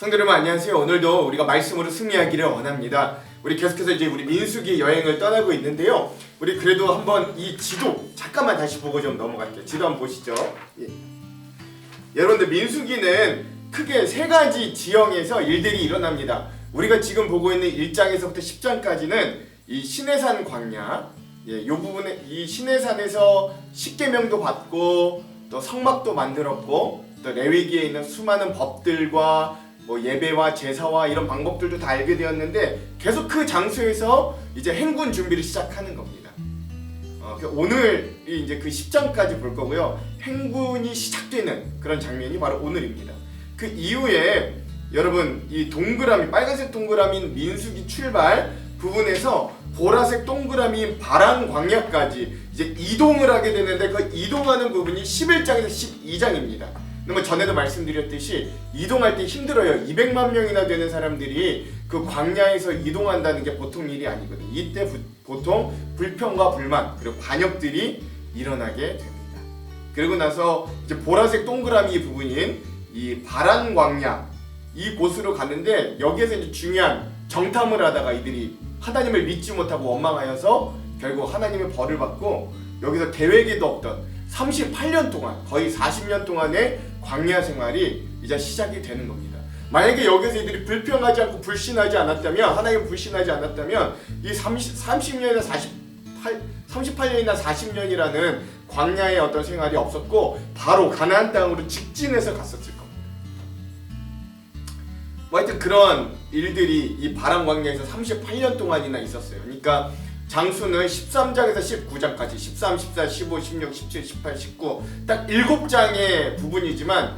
성도 여러분 안녕하세요. 오늘도 우리가 말씀으로 승리하기를 원합니다. 우리 계속해서 이제 우리 민수기 여행을 떠나고 있는데요. 우리 그래도 한번 이 지도 잠깐만 다시 보고 좀 넘어갈게요. 지도 한번 보시죠. 예. 여러분들 민수기는 크게 세 가지 지형에서 일들이 일어납니다. 우리가 지금 보고 있는 1장에서부터 10장까지는 이 시내산 광야, 이 부분에 이 시내산에서 십계명도 받고 또 성막도 만들었고 또 레위기에 있는 수많은 법들과 뭐 예배와 제사와 이런 방법들도 다 알게 되었는데 계속 그 장소에서 이제 행군 준비를 시작하는 겁니다. 오늘이 이제 그 10장까지 볼 거고요. 행군이 시작되는 그런 장면이 바로 오늘입니다. 그 이후에 여러분 이 동그라미 빨간색 동그라미인 민수기 출발 부분에서 보라색 동그라미인 바란 광야까지 이제 이동을 하게 되는데 그 이동하는 부분이 11장에서 12장입니다. 그러면 전에도 말씀드렸듯이 이동할 때 힘들어요. 200만 명이나 되는 사람들이 그 광야에서 이동한다는 게 보통 일이 아니거든요. 이때 보통 불평과 불만 그리고 반역들이 일어나게 됩니다. 그리고 나서 이제 보라색 동그라미 부분인 이 바란 광야 이 곳으로 갔는데 여기에서 이제 중요한 정탐을 하다가 이들이 하나님을 믿지 못하고 원망하여서 결국 하나님의 벌을 받고 여기서 계획에도 없던 38년 동안 거의 40년 동안의 광야 생활이 이제 시작이 되는 겁니다. 만약에 여기서 이들이 불평하지 않고 불신하지 않았다면 하나님을 불신하지 않았다면 이 30년이나 38년이나 40년이라는 광야의 어떤 생활이 없었고 바로 가나안 땅으로 직진해서 갔었을 겁니다. 뭐 하여튼 그런 일들이 이 바란 광야에서 38년 동안이나 있었어요. 그러니까 장수는 13장에서 19장까지 13, 14, 15, 16, 17, 18, 19 딱 7장의 부분이지만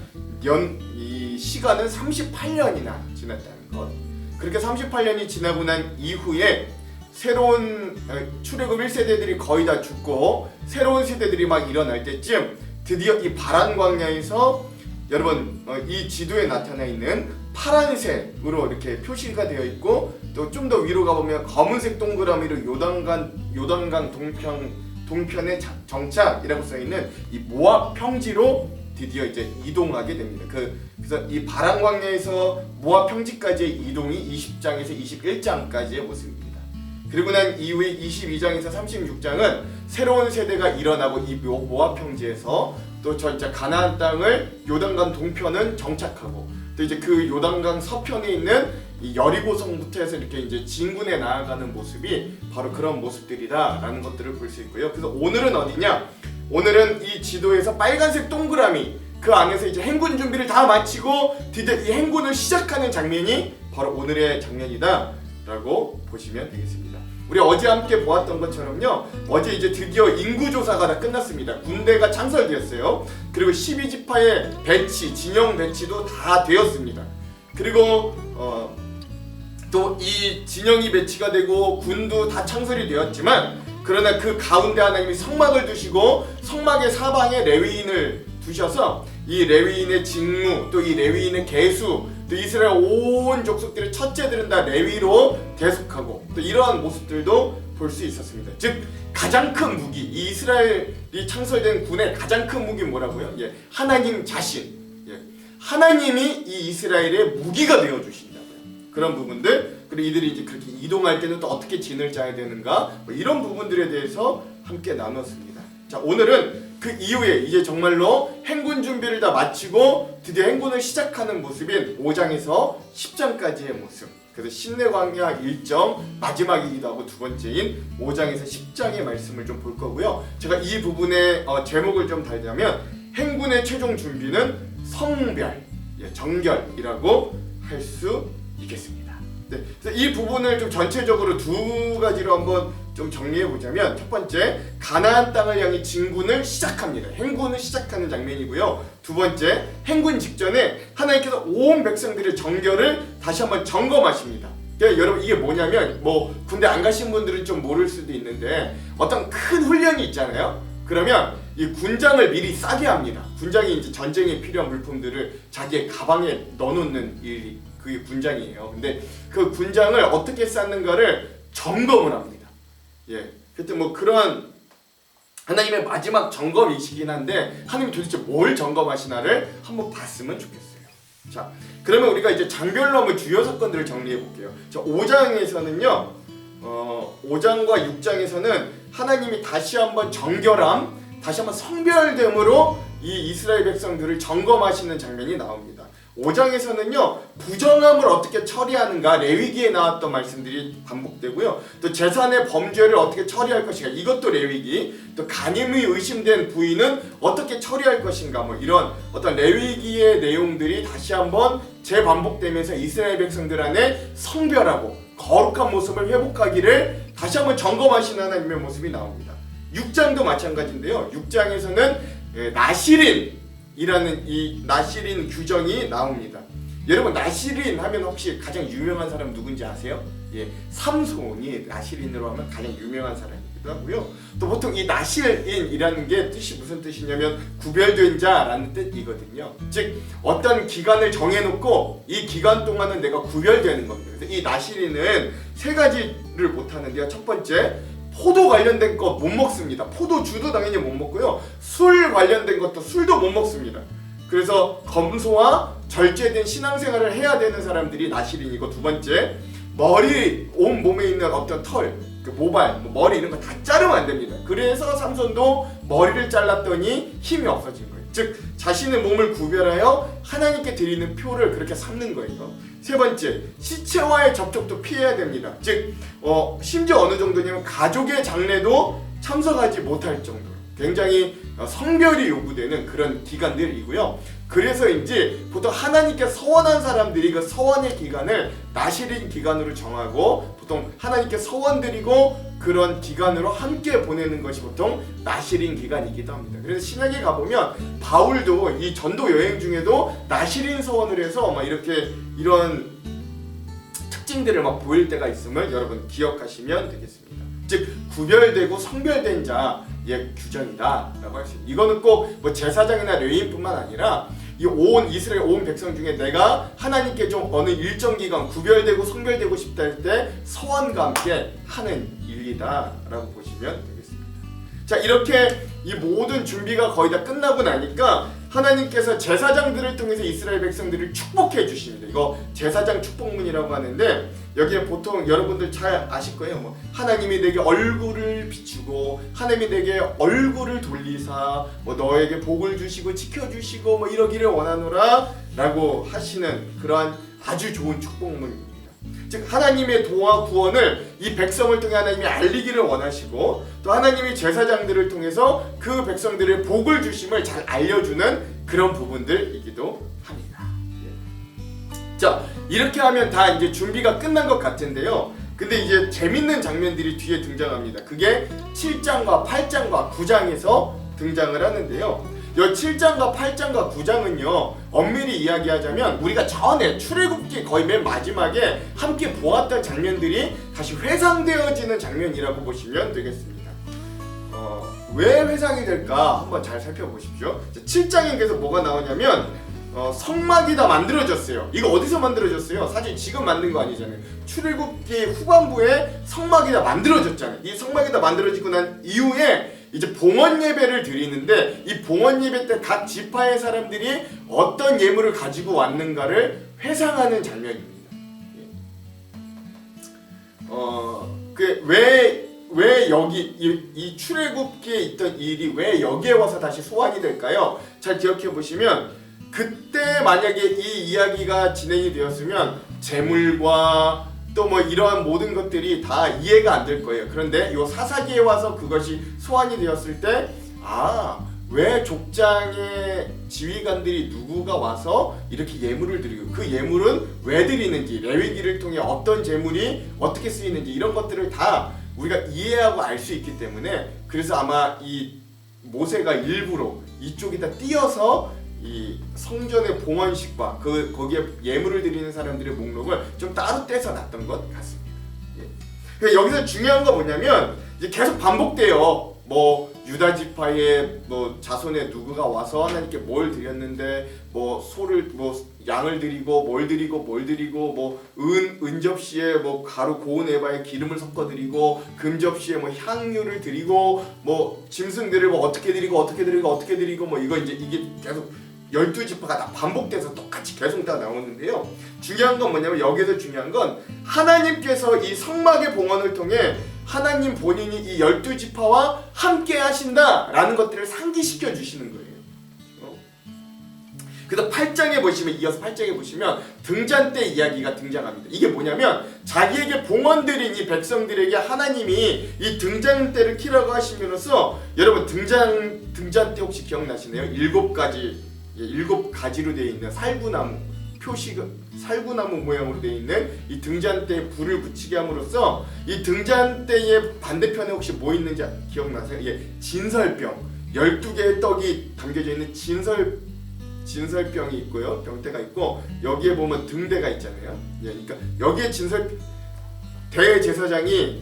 이 시간은 38년이나 지났다는 것. 그렇게 38년이 지나고 난 이후에 새로운 출애굽 1세대들이 거의 다 죽고 새로운 세대들이 막 일어날 때쯤 드디어 이 바란 광야에서 여러분 이 지도에 나타나 있는 파란색으로 이렇게 표시가 되어 있고 또 좀 더 위로 가보면 검은색 동그라미로 요단강 동편의 정착이라고 써있는 이 모압 평지로 드디어 이제 이동하게 됩니다. 그래서 이 바란 광야에서 모압 평지까지의 이동이 20장에서 21장까지의 모습입니다. 그리고 난 이후에 22장에서 36장은 새로운 세대가 일어나고 이 모압 평지에서 또 저 이제 가나안 땅을 요단강 동편은 정착하고 또 이제 그 요단강 서편에 있는 이 여리고성부터 해서 이렇게 이제 진군에 나아가는 모습이 바로 그런 모습들이다라는 것들을 볼 수 있고요. 그래서 오늘은 어디냐? 오늘은 이 지도에서 빨간색 동그라미 그 안에서 이제 행군 준비를 다 마치고 드디어 이 행군을 시작하는 장면이 바로 오늘의 장면이다라고 보시면 되겠습니다. 우리 어제 함께 보았던 것처럼요. 어제 이제 드디어 인구조사가 다 끝났습니다. 군대가 창설되었어요. 그리고 12지파의 배치, 진영 배치도 다 되었습니다. 그리고 또 이 진영이 배치가 되고 군도 다 창설이 되었지만 그러나 그 가운데 하나님이 성막을 두시고 성막의 사방에 레위인을 두셔서 이 레위인의 직무 또 이 레위인의 계수 또 이스라엘 온 족속들의 첫째들은 다 레위로 대속하고 또 이러한 모습들도 볼 수 있었습니다. 즉 가장 큰 무기 이 이스라엘이 창설된 군의 가장 큰 무기는 뭐라고요? 하나님 자신 하나님이 이 이스라엘의 무기가 되어 주신다고요. 그런 부분들 그리고 이들이 이제 그렇게 이동할 때는 또 어떻게 진을 짜야 되는가 뭐 이런 부분들에 대해서 함께 나눴습니다. 자 오늘은 그 이후에 이제 정말로 행군 준비를 다 마치고 드디어 행군을 시작하는 모습인 5장에서 10장까지의 모습. 그래서 신내광야 일정 마지막이기도 하고 두 번째인 5장에서 10장의 말씀을 좀 볼 거고요. 제가 이 부분의 제목을 좀 달자면 행군의 최종 준비는 성별, 정결이라고 할 수 있겠습니다. 네, 그래서 이 부분을 좀 전체적으로 두 가지로 한번 좀 정리해 보자면 첫 번째 가나안 땅을 향해 진군을 시작합니다. 행군을 시작하는 장면이고요. 두 번째 행군 직전에 하나님께서 온 백성들의 정결을 다시 한번 점검하십니다. 그러니까 여러분 이게 뭐냐면 뭐 군대 안 가신 분들은 좀 모를 수도 있는데 어떤 큰 훈련이 있잖아요. 그러면 이 군장을 미리 싸게 합니다. 군장이 이제 전쟁에 필요한 물품들을 자기의 가방에 넣어놓는 일이 그게 군장이에요. 근데 그 군장을 어떻게 쌓는가를 점검을 합니다. 하여튼 뭐 그런 하나님의 마지막 점검이시긴 한데 하나님이 도대체 뭘 점검하시나를 한번 봤으면 좋겠어요. 자, 그러면 우리가 이제 장별로 한번 주요 사건들을 정리해 볼게요. 자, 5장에서는요, 5장과 6장에서는 하나님이 다시 한번 정결함, 다시 한번 성별됨으로 이 이스라엘 백성들을 점검하시는 장면이 나옵니다. 5장에서는요, 부정함을 어떻게 처리하는가, 레위기에 나왔던 말씀들이 반복되고요. 또 재산의 범죄를 어떻게 처리할 것인가, 이것도 레위기. 또 간음이 의심된 부인은 어떻게 처리할 것인가, 뭐 이런 어떤 레위기의 내용들이 다시 한번 재반복되면서 이스라엘 백성들 안에 성별하고 거룩한 모습을 회복하기를 다시 한번 점검하시는 하나님의 모습이 나옵니다. 6장도 마찬가지인데요. 6장에서는 나시린이라는 이 나시린 규정이 나옵니다. 여러분, 나시린 하면 혹시 가장 유명한 사람 누군지 아세요? 예, 삼손이 나시린으로 하면 가장 유명한 사람이기도 하고요. 또 보통 이 나시린이라는 게 뜻이 무슨 뜻이냐면 구별된 자라는 뜻이거든요. 즉 어떤 기간을 정해놓고 이 기간 동안은 내가 구별되는 겁니다. 그래서 이 나시린은 세 가지를 못하는데요. 첫 번째, 포도 관련된 거 못 먹습니다. 포도주도 당연히 못 먹고요. 술 관련된 것도 술도 못 먹습니다. 그래서 검소와 절제된 신앙생활을 해야 되는 사람들이 나시린이고, 두 번째, 머리, 온 몸에 있는 어떤 털, 그 모발, 머리 이런 거 다 자르면 안 됩니다. 그래서 삼손도 머리를 잘랐더니 힘이 없어진 거예요. 즉 자신의 몸을 구별하여 하나님께 드리는 표를 그렇게 삼는 거예요. 세 번째, 시체와의 접촉도 피해야 됩니다. 즉 심지어 어느 정도냐면 가족의 장례도 참석하지 못할 정도로 굉장히 성별이 요구되는 그런 기간들이고요. 그래서 이제 보통 하나님께 서원한 사람들이 그 서원의 기간을 나시린 기간으로 정하고, 보통 하나님께 서원 드리고 그런 기간으로 함께 보내는 것이 보통 나시린 기간이기도 합니다. 그래서 신약에 가보면 바울도 이 전도 여행 중에도 나시린 서원을 해서 막 이렇게 이런 특징들을 막 보일 때가 있음을 여러분 기억하시면 되겠습니다. 즉 구별되고 성별된 자의 규정이다라고 할 수 있습니다. 이거는 꼭 뭐 제사장이나 레위인뿐만 아니라 이 온 이스라엘 온 백성 중에 내가 하나님께 좀 어느 일정 기간 구별되고 성별되고 싶다 할 때 서원과 함께 하는 일이다라고 보시면 되겠습니다. 자, 이렇게 이 모든 준비가 거의 다 끝나고 나니까 하나님께서 제사장들을 통해서 이스라엘 백성들을 축복해 주십니다. 이거 제사장 축복문이라고 하는데, 여기에 보통 여러분들 잘 아실 거예요. 뭐 하나님이 내게 얼굴을 비추고 하나님이 내게 얼굴을 돌리사 뭐 너에게 복을 주시고 지켜주시고 뭐 이러기를 원하노라 라고 하시는 그러한 아주 좋은 축복문입니다. 즉 하나님의 도와 구원을 이 백성을 통해 하나님이 알리기를 원하시고, 또 하나님이 제사장들을 통해서 그 백성들의 복을 주심을 잘 알려주는 그런 부분들이기도 합니다. 자, 이렇게 하면 다 이제 준비가 끝난 것 같은데요. 근데 이제 재밌는 장면들이 뒤에 등장합니다. 그게 7장과 8장과 9장에서 등장을 하는데요. 이 7장과 8장과 9장은요, 엄밀히 이야기하자면 우리가 전에 출애굽기 거의 맨 마지막에 함께 보았던 장면들이 다시 회상되어지는 장면이라고 보시면 되겠습니다. 왜 회상이 될까 한번 잘 살펴보십시오. 7장에 계속 뭐가 나오냐면 성막이 다 만들어졌어요. 이거 어디서 만들어졌어요? 사실 지금 만든 거 아니잖아요. 출애굽기 후반부에 성막이 다 만들어졌잖아요. 이 성막이 다 만들어지고 난 이후에 이제 봉헌 예배를 드리는데, 이 봉헌 예배 때 각 지파의 사람들이 어떤 예물을 가지고 왔는가를 회상하는 장면입니다. 왜 여기 이 출애굽기에 있던 일이 왜 여기에 와서 다시 소환이 될까요? 잘 기억해 보시면, 그때 만약에 이 이야기가 진행이 되었으면 재물과 또 뭐 이러한 모든 것들이 다 이해가 안 될 거예요. 그런데 이 사사기에 와서 그것이 소환이 되었을 때, 왜 족장의 지휘관들이 누구가 와서 이렇게 예물을 드리고, 그 예물은 왜 드리는지, 레위기를 통해 어떤 재물이 어떻게 쓰이는지 이런 것들을 다 우리가 이해하고 알 수 있기 때문에, 그래서 아마 이 모세가 일부러 이쪽에다 띄어서 이 성전의 봉헌식과 거기에 예물을 드리는 사람들의 목록을 좀 따로 떼서 놨던 것 같습니다. 예. 여기서 중요한 거 뭐냐면, 이제 계속 반복돼요. 뭐 유다 지파의 뭐 자손의 누구가 와서 하나님께 뭘 드렸는데, 뭐 소를 뭐 양을 드리고 뭘 드리고 뭐 은 접시에 뭐 가루 고운 에바에 기름을 섞어 드리고, 금 접시에 뭐 향유를 드리고, 뭐 짐승들을 뭐 어떻게 드리고 뭐 이거 이제 이게 계속 12지파가 다 반복돼서 똑같이 계속 다 나오는데요. 중요한 건 뭐냐면 여기서 중요한 건 하나님께서 이 성막의 봉헌을 통해 하나님 본인이 이 12지파와 함께 하신다라는 것들을 상기시켜 주시는 거예요. 그래서 8장에 보시면 이어서 8장에 보시면 등잔대 이야기가 등장합니다. 이게 뭐냐면 자기에게 봉헌 드린 이 백성들에게 하나님이 이 등잔대를 키라고 하시면서 여러분 등잔대 혹시 기억나시나요? 7가지로 되어 있는 살구나무 살구나무 모양으로 되어 있는 이 등잔대에 불을 붙이게 함으로써 이 등잔대의 반대편에 혹시 뭐 있는지 기억나세요? 예, 진설병 12개의 떡이 담겨져 있는 진설병이 있고요. 병대가 있고 여기에 보면 등대가 있잖아요. 예, 그러니까 여기에 대제사장이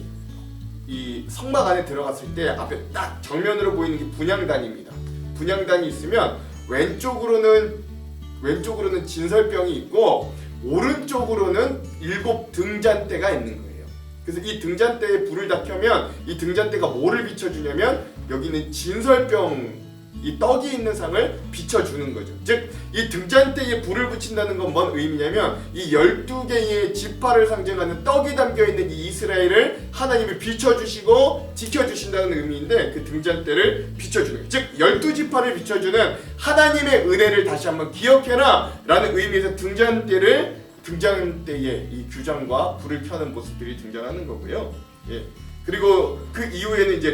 이 성막 안에 들어갔을 때 앞에 딱 정면으로 보이는 게 분향단입니다. 분향단이 있으면 왼쪽으로는 진설병이 있고 오른쪽으로는 7 등잔대가 있는 거예요. 그래서 이 등잔대에 불을 다 켜면 이 등잔대가 뭐를 비춰주냐면 여기는 진설병 이 떡이 있는 상을 비춰주는 거죠. 즉 이 등잔대에 불을 붙인다는 건 뭔 의미냐면 이 12개의 지파를 상징하는 떡이 담겨있는 이 이스라엘을 하나님이 비춰주시고 지켜주신다는 의미인데 그 등잔대를 비춰주는 즉 12지파를 비춰주는 하나님의 은혜를 다시 한번 기억해라 라는 의미에서 등잔대에 이 규장과 불을 켜는 모습들이 등장하는 거고요. 예. 그리고 그 이후에는 이제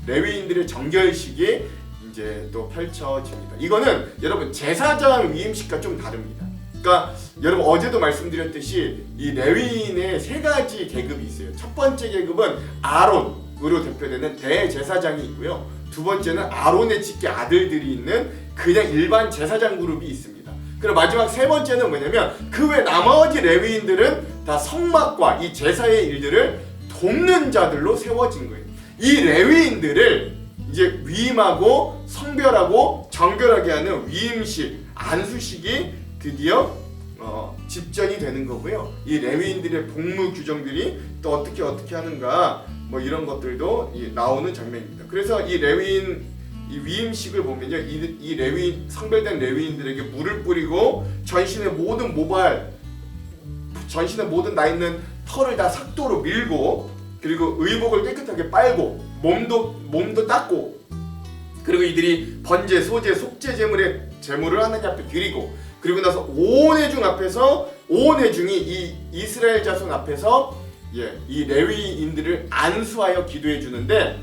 레위인들의 정결식이 이제 또 펼쳐집니다. 이거는 여러분 제사장 위임식과 좀 다릅니다. 그러니까 여러분 어제도 말씀드렸듯이 이 레위인의 3가지 계급이 있어요. 첫 번째 계급은 아론으로 대표되는 대제사장이 있고요. 두 번째는 아론의 직계 아들들이 있는 그냥 일반 제사장 그룹이 있습니다. 그리고 마지막 세 번째는 뭐냐면 그 외 나머지 레위인들은 다 성막과 이 제사의 일들을 돕는 자들로 세워진 거예요. 이 레위인들을 이제 위임하고 성별하고 정결하게 하는 위임식, 안수식이 드디어 집전이 되는 거고요. 이 레위인들의 복무 규정들이 또 어떻게 하는가 뭐 이런 것들도 나오는 장면입니다. 그래서 이 위임식을 보면요, 이 레위인 성별된 레위인들에게 물을 뿌리고 전신의 모든 나 있는 털을 다 삭도로 밀고 그리고 의복을 깨끗하게 빨고 몸도 닦고 그리고 이들이 번제, 소제, 속죄 제물을 하나님 앞에 드리고 그리고 나서 온 회중이 이 이스라엘 자손 앞에서 이 레위인들을 안수하여 기도해 주는데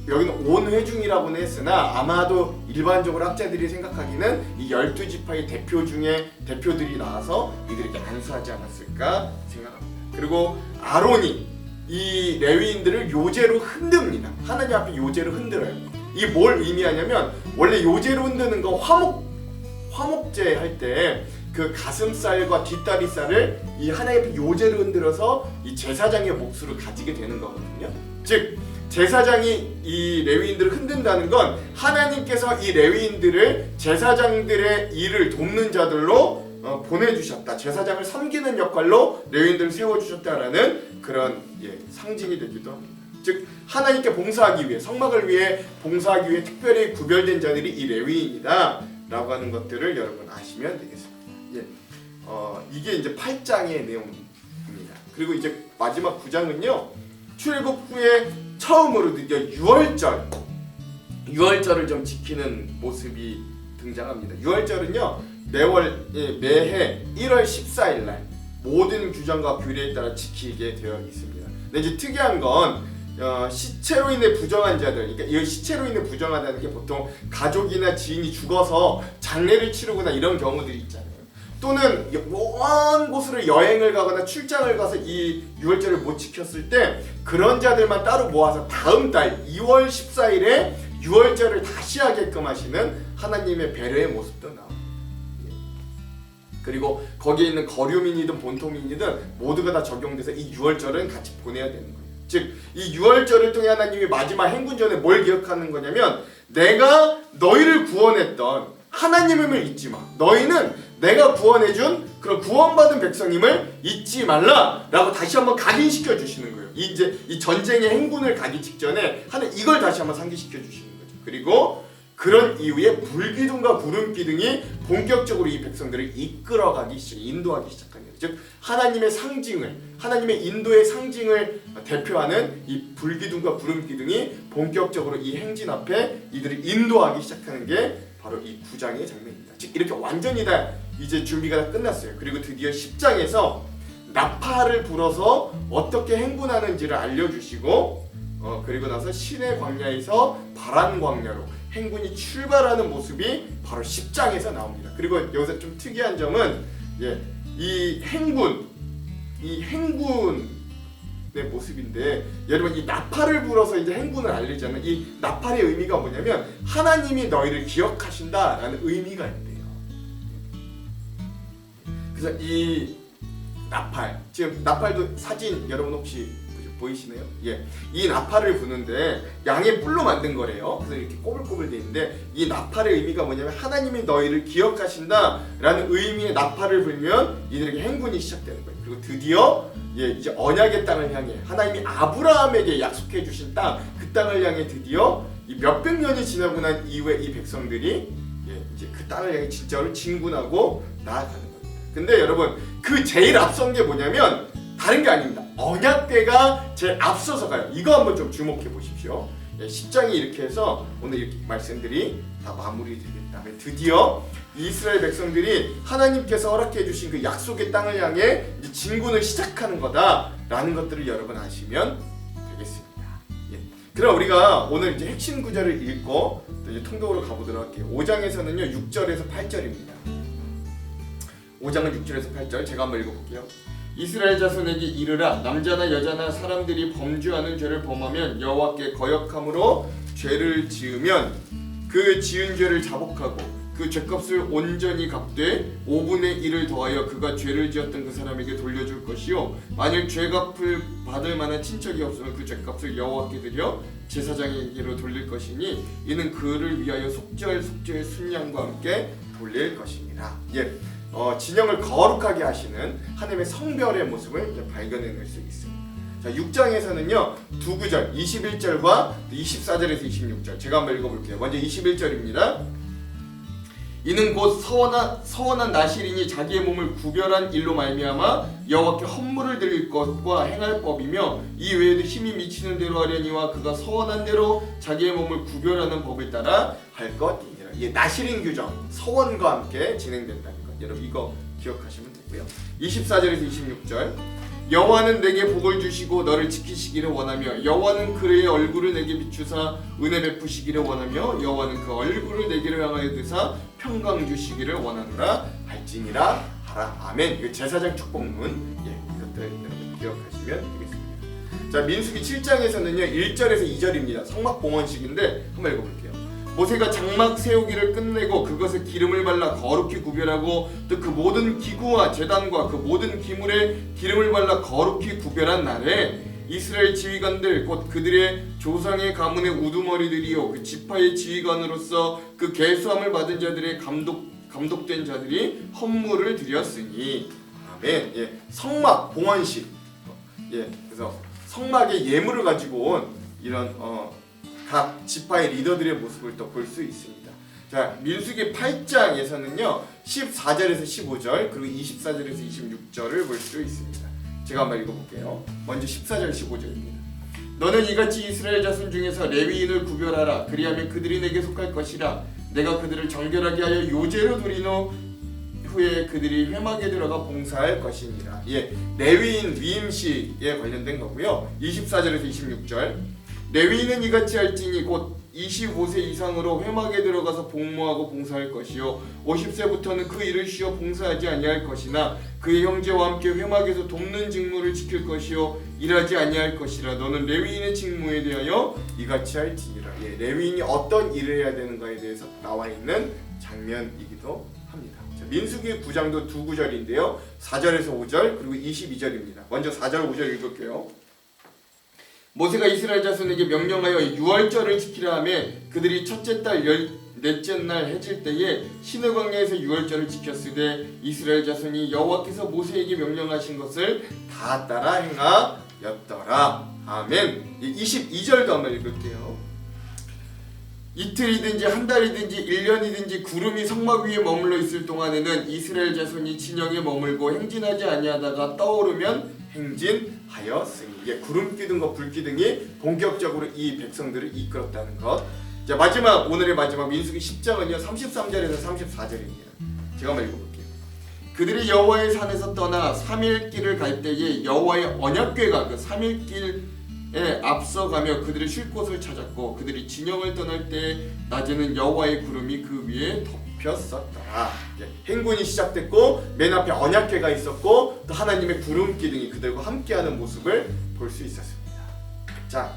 여기는 온 회중이라고는 했으나 아마도 일반적으로 학자들이 생각하기는 이 12지파의 대표들이 나와서 이들에게 안수하지 않았을까 생각합니다. 그리고 아론이 이 레위인들을 요제로 흔듭니다. 하나님 앞에 요제로 흔들어요. 이게 뭘 의미하냐면 원래 요제로 흔드는 거 화목제 할 때 그 가슴살과 뒷다리살을 이 하나님 앞에 요제로 흔들어서 이 제사장의 몫으로 가지게 되는 거거든요. 즉 제사장이 이 레위인들을 흔든다는 건 하나님께서 이 레위인들을 제사장들의 일을 돕는 자들로 보내주셨다. 제사장을 섬기는 역할로 레위인들을 세워주셨다라는 그런 상징이 되기도 합니다. 즉 하나님께 봉사하기 위해 성막을 위해 봉사하기 위해 특별히 구별된 자들이 이 레위인이다 라고 하는 것들을 여러분 아시면 되겠습니다. 이게 이제 8장의 내용입니다. 그리고 이제 마지막 9장은요 출애굽 후에 처음으로 드디어 유월절을 좀 지키는 모습이 등장합니다. 유월절은요 매해 1월 14일 날 모든 규정과 규례에 따라 지키게 되어 있습니다. 근데 이제 특이한 건 시체로 인해 부정한 자들, 그러니까 이 시체로 인해 부정하다는 게 보통 가족이나 지인이 죽어서 장례를 치르거나 이런 경우들이 있잖아요. 또는 먼 곳으로 여행을 가거나 출장을 가서 이 유월절을 못 지켰을 때 그런 자들만 따로 모아서 다음 달 2월 14일에 유월절을 다시 하게끔 하시는 하나님의 배려의 모습도 나옵니다. 그리고 거기에 있는 거류민이든 본토민이든 모두가 다 적용돼서 이 유월절은 같이 보내야 되는 거예요. 즉 이 유월절을 통해 하나님이 마지막 행군 전에 뭘 기억하는 거냐면 내가 너희를 구원했던 하나님임을 잊지 마. 너희는 내가 구원해준 그런 구원받은 백성임을 잊지 말라라고 다시 한번 각인시켜 주시는 거예요. 이제 이 전쟁의 행군을 가기 직전에 하는 이걸 다시 한번 상기시켜 주시는 거죠. 그리고 그런 이후에 불기둥과 구름기둥이 본격적으로 이 백성들을 이끌어가기 인도하기 시작합니다. 즉 하나님의 상징을, 하나님의 인도의 상징을 대표하는 이 불기둥과 구름기둥이 본격적으로 이 행진 앞에 이들을 인도하기 시작하는 게 바로 이 9장의 장면입니다. 즉 이렇게 완전히 다 이제 준비가 다 끝났어요. 그리고 드디어 10장에서 나팔을 불어서 어떻게 행군하는지를 알려주시고 그리고 나서 신의 광야에서 바란 광야로 행군이 출발하는 모습이 바로 10장에서 나옵니다. 그리고 여기서 좀 특이한 점은 이 행군의 모습인데, 여러분 이 나팔을 불어서 이제 행군을 알리잖아요. 이 나팔의 의미가 뭐냐면 하나님이 너희를 기억하신다라는 의미가 있대요. 그래서 이 나팔, 지금 나팔도 사진 여러분 혹시 보이시나요? 이 나팔을 부는데 양의 뿔로 만든 거래요. 그래서 이렇게 꼬불꼬불 돼 있는데 이 나팔의 의미가 뭐냐면 하나님이 너희를 기억하신다라는 의미의 나팔을 불면 이들에게 행군이 시작되는 거예요. 그리고 드디어 이제 언약의 땅을 향해 하나님이 아브라함에게 약속해 주신 땅, 그 땅을 향해 드디어 이 몇백 년이 지나고 난 이후에 이 백성들이 이제 그 땅을 향해 진짜로 진군하고 나아가는 겁니다. 근데 여러분 그 제일 앞선 게 뭐냐면 다른 게 아닙니다. 언약궤가 제일 앞서서 가요. 이거 한번 좀 주목해 보십시오. 10장이 이렇게 해서 오늘 이렇게 말씀들이 다 마무리되겠다. 드디어 이스라엘 백성들이 하나님께서 허락해 주신 그 약속의 땅을 향해 이제 진군을 시작하는 거다라는 것들을 여러분 아시면 되겠습니다. 그럼 우리가 오늘 이제 핵심 구절을 읽고 또 이제 통독으로 가보도록 할게요. 5장에서는요 6절에서 8절입니다. 5장은 6절에서 8절 제가 한번 읽어볼게요. 이스라엘 자손에게 이르라. 남자나 여자나 사람들이 범죄하는 죄를 범하면 여호와께 거역함으로 죄를 지으면 그 지은 죄를 자복하고 그 죄값을 온전히 갚되 5분의 1을 더하여 그가 죄를 지었던 그 사람에게 돌려줄 것이요, 만일 죄값을 받을 만한 친척이 없으면 그 죄값을 여호와께 드려 제사장에게로 돌릴 것이니 이는 그를 위하여 속죄할 속죄의 순양과 함께 돌릴 것이니라. 진영을 거룩하게 하시는 하나님의 성별의 모습을 발견해낼 수 있습니다. 자, 6장에서는요 두 구절 21절과 24절에서 26절 제가 한번 읽어볼게요. 먼저 21절입니다. 이는 곧 서원한 나실인이 자기의 몸을 구별한 일로 말미암아 여호와께 헌물을 드릴 것과 행할 법이며 이 외에도 힘이 미치는 대로 하려니와 그가 서원한 대로 자기의 몸을 구별하는 법을 따라 할 것이니라. 나실인 규정, 서원과 함께 진행된다는 것. 여러분 이거 기억하시면 되고요. 24절에서 26절 여호와는 내게 복을 주시고 너를 지키시기를 원하며 여호와는 그의 얼굴을 내게 비추사 은혜 베푸시기를 원하며 여호와는 그 얼굴을 내게로 향하여 드사 평강 주시기를 원하노라 할지니라 하라. 아멘. 이 제사장 축복문 이것들 여러분 기억하시면 되겠습니다. 자, 민수기 7장에서는요 1절에서 2절입니다. 성막 봉헌식인데 한번 읽어볼게요. 모세가 장막 세우기를 끝내고 그것에 기름을 발라 거룩히 구별하고 또 그 모든 기구와 제단과 그 모든 기물에 기름을 발라 거룩히 구별한 날에 이스라엘 지휘관들 곧 그들의 조상의 가문의 우두머리들이요 그 지파의 지휘관으로서 그 계수함을 받은 자들의 감독된 자들이 헌물을 드렸으니 아멘. 성막 봉헌식. 그래서 성막의 예물을 가지고 온 이런 각 지파의 리더들의 모습을 또 볼 수 있습니다. 자, 민수기 8장에서는요 14절에서 15절 그리고 24절에서 26절을 볼 수 있습니다. 제가 한번 읽어볼게요. 먼저 14절 15절입니다. 너는 이같이 이스라엘 자손 중에서 레위인을 구별하라. 그리하면 그들이 내게 속할 것이라. 내가 그들을 정결하게 하여 요제로 드린 후에 그들이 회막에 들어가 봉사할 것이니라. 레위인 위임식에 관련된 거고요. 24절에서 26절 레위인은 이같이 할지니 곧 25세 이상으로 회막에 들어가서 복무하고 봉사할 것이요 50세부터는 그 일을 쉬어 봉사하지 아니할 것이나 그의 형제와 함께 회막에서 돕는 직무를 지킬 것이요 일하지 아니할 것이라. 너는 레위인의 직무에 대하여 이같이 할지니라. 레위인이 어떤 일을 해야 되는가에 대해서 나와 있는 장면이기도 합니다. 자, 민수기 9장도 두 구절인데요 4절에서 5절 그리고 22절입니다. 먼저 4절 5절 읽을게요. 모세가 이스라엘 자손에게 명령하여 유월절을 지키라 하며 그들이 첫째 달 넷째 날 해질 때에 시내 광야에서 유월절을 지켰으되 이스라엘 자손이 여호와께서 모세에게 명령하신 것을 다 따라 행하였더라. 아멘. 22절도 한번 읽을게요. 이틀이든지 한 달이든지 1년이든지 구름이 성막 위에 머물러 있을 동안에는 이스라엘 자손이 진영에 머물고 행진하지 아니하다가 떠오르면 행진하였으니. 이게 구름 기둥과 불 기둥이 본격적으로 이 백성들을 이끌었다는 것. 자, 마지막, 오늘의 마지막 민수기 10장은요 33절에서 34절입니다. 제가 한번 읽어볼게요. 그들이 여호와의 산에서 떠나 3일 길을 갈 때에 여호와의 언약궤가 그 3일 길에 앞서가며 그들이 쉴 곳을 찾았고, 그들이 진영을 떠날 때 낮에는 여호와의 구름이 그 위에 덮였었더라. 행군이 시작됐고 맨 앞에 언약궤가 있었고 또 하나님의 구름 기둥이 그들과 함께하는 모습을 볼 수 있었습니다. 자,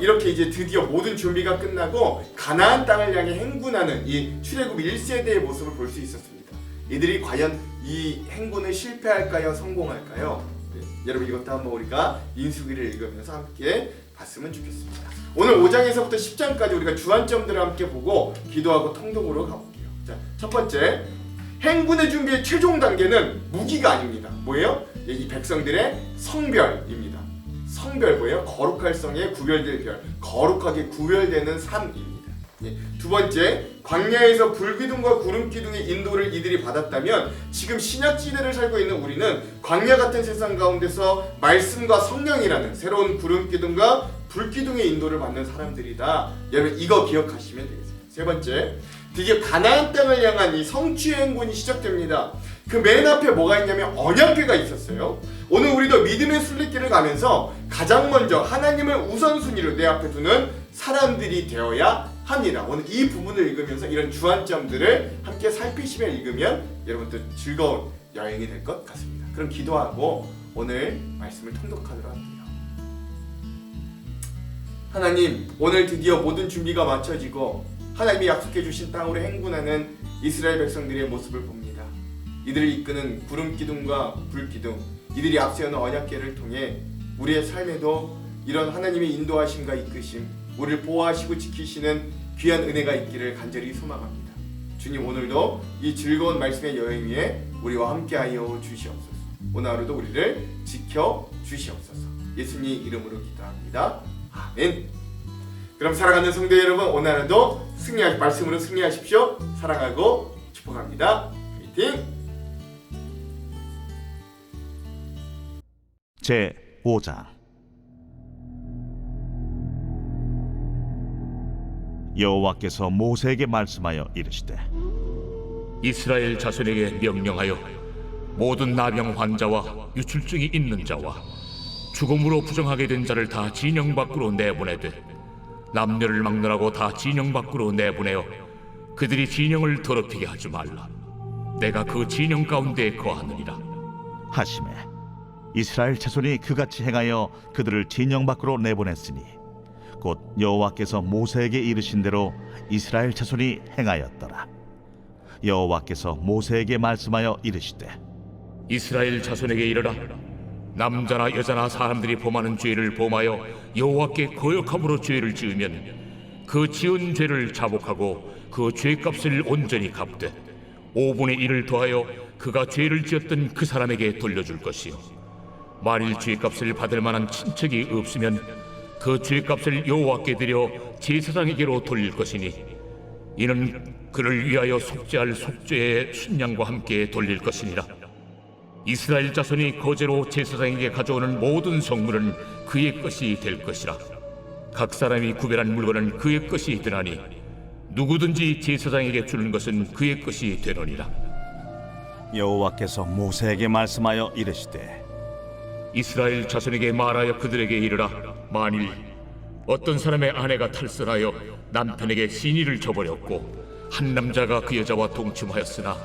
이렇게 이제 드디어 모든 준비가 끝나고 가나안 땅을 향해 행군하는 이 출애굽 1세대의 모습을 볼 수 있었습니다. 이들이 과연 이 행군을 실패할까요? 성공할까요? 네, 여러분 이것도 한번 우리가 민수기를 읽으면서 함께 봤으면 좋겠습니다. 오늘 5장에서부터 10장까지 우리가 주안점들을 함께 보고 기도하고 통독으로 가볼게요. 자, 첫 번째, 행군의 준비의 최종 단계는 무기가 아닙니다. 뭐예요? 이 백성들의 성별입니다. 성별 뭐예요? 거룩할 성에 구별될 별, 거룩하게 구별되는 삶입니다. 두 번째, 광야에서 불기둥과 구름기둥의 인도를 이들이 받았다면 지금 신약시대를 살고 있는 우리는 광야 같은 세상 가운데서 말씀과 성령이라는 새로운 구름기둥과 불기둥의 인도를 받는 사람들이다. 여러분 이거 기억하시면 되겠습니다. 세 번째, 드디어 가나안 땅을 향한 이 성취의 행군이 시작됩니다. 그 맨 앞에 뭐가 있냐면 언약궤가 있었어요. 오늘 우리도 믿음의 순례길을 가면서 가장 먼저 하나님을 우선순위로 내 앞에 두는 사람들이 되어야 합니다. 오늘 이 부분을 읽으면서 이런 주안점들을 함께 살피시며 읽으면 여러분도 즐거운 여행이 될 것 같습니다. 그럼 기도하고 오늘 말씀을 통독하도록 할게요. 하나님, 오늘 드디어 모든 준비가 마쳐지고 하나님이 약속해 주신 땅으로 행군하는 이스라엘 백성들의 모습을 봅니다. 이들을 이끄는 구름 기둥과 불 기둥, 이들이 앞세우는 언약궤를 통해 우리의 삶에도 이런 하나님의 인도하심과 이끄심, 우리를 보호하시고 지키시는 귀한 은혜가 있기를 간절히 소망합니다. 주님, 오늘도 이 즐거운 말씀의 여행 위에 우리와 함께하여 주시옵소서. 오늘 하루도 우리를 지켜 주시옵소서. 예수님 이름으로 기도합니다. 아멘. 그럼 사랑하는 성도 여러분, 오늘 하루도 말씀으로 승리하십시오. 사랑하고 축복합니다. 화이팅! 제 5장. 여호와께서 모세에게 말씀하여 이르시되, 이스라엘 자손에게 명령하여 모든 나병 환자와 유출증이 있는 자와 죽음으로 부정하게 된 자를 다 진영 밖으로 내보내되 남녀를 막론하고 다 진영 밖으로 내보내어 그들이 진영을 더럽히게 하지 말라. 내가 그 진영 가운데 거하느니라 하시매 이스라엘 자손이 그같이 행하여 그들을 진영 밖으로 내보냈으니 곧 여호와께서 모세에게 이르신 대로 이스라엘 자손이 행하였더라. 여호와께서 모세에게 말씀하여 이르시되, 이스라엘 자손에게 이르라. 남자나 여자나 사람들이 범하는 죄를 범하여 여호와께 거역함으로 죄를 지으면 그 지은 죄를 자복하고 그 죄값을 온전히 갚되 5분의 1을 더하여 그가 죄를 지었던 그 사람에게 돌려줄 것이요, 만일 죄값을 받을 만한 친척이 없으면 그 죄값을 여호와께 드려 제사장에게로 돌릴 것이니 이는 그를 위하여 속죄할 속죄의 순양과 함께 돌릴 것이니라. 이스라엘 자손이 거제로 제사장에게 가져오는 모든 성물은 그의 것이 될 것이라. 각 사람이 구별한 물건은 그의 것이 되나니 누구든지 제사장에게 주는 것은 그의 것이 되느니라. 여호와께서 모세에게 말씀하여 이르시되, 이스라엘 자손에게 말하여 그들에게 이르라. 만일 어떤 사람의 아내가 탈선하여 남편에게 시니를 저버렸고 한 남자가 그 여자와 동침하였으나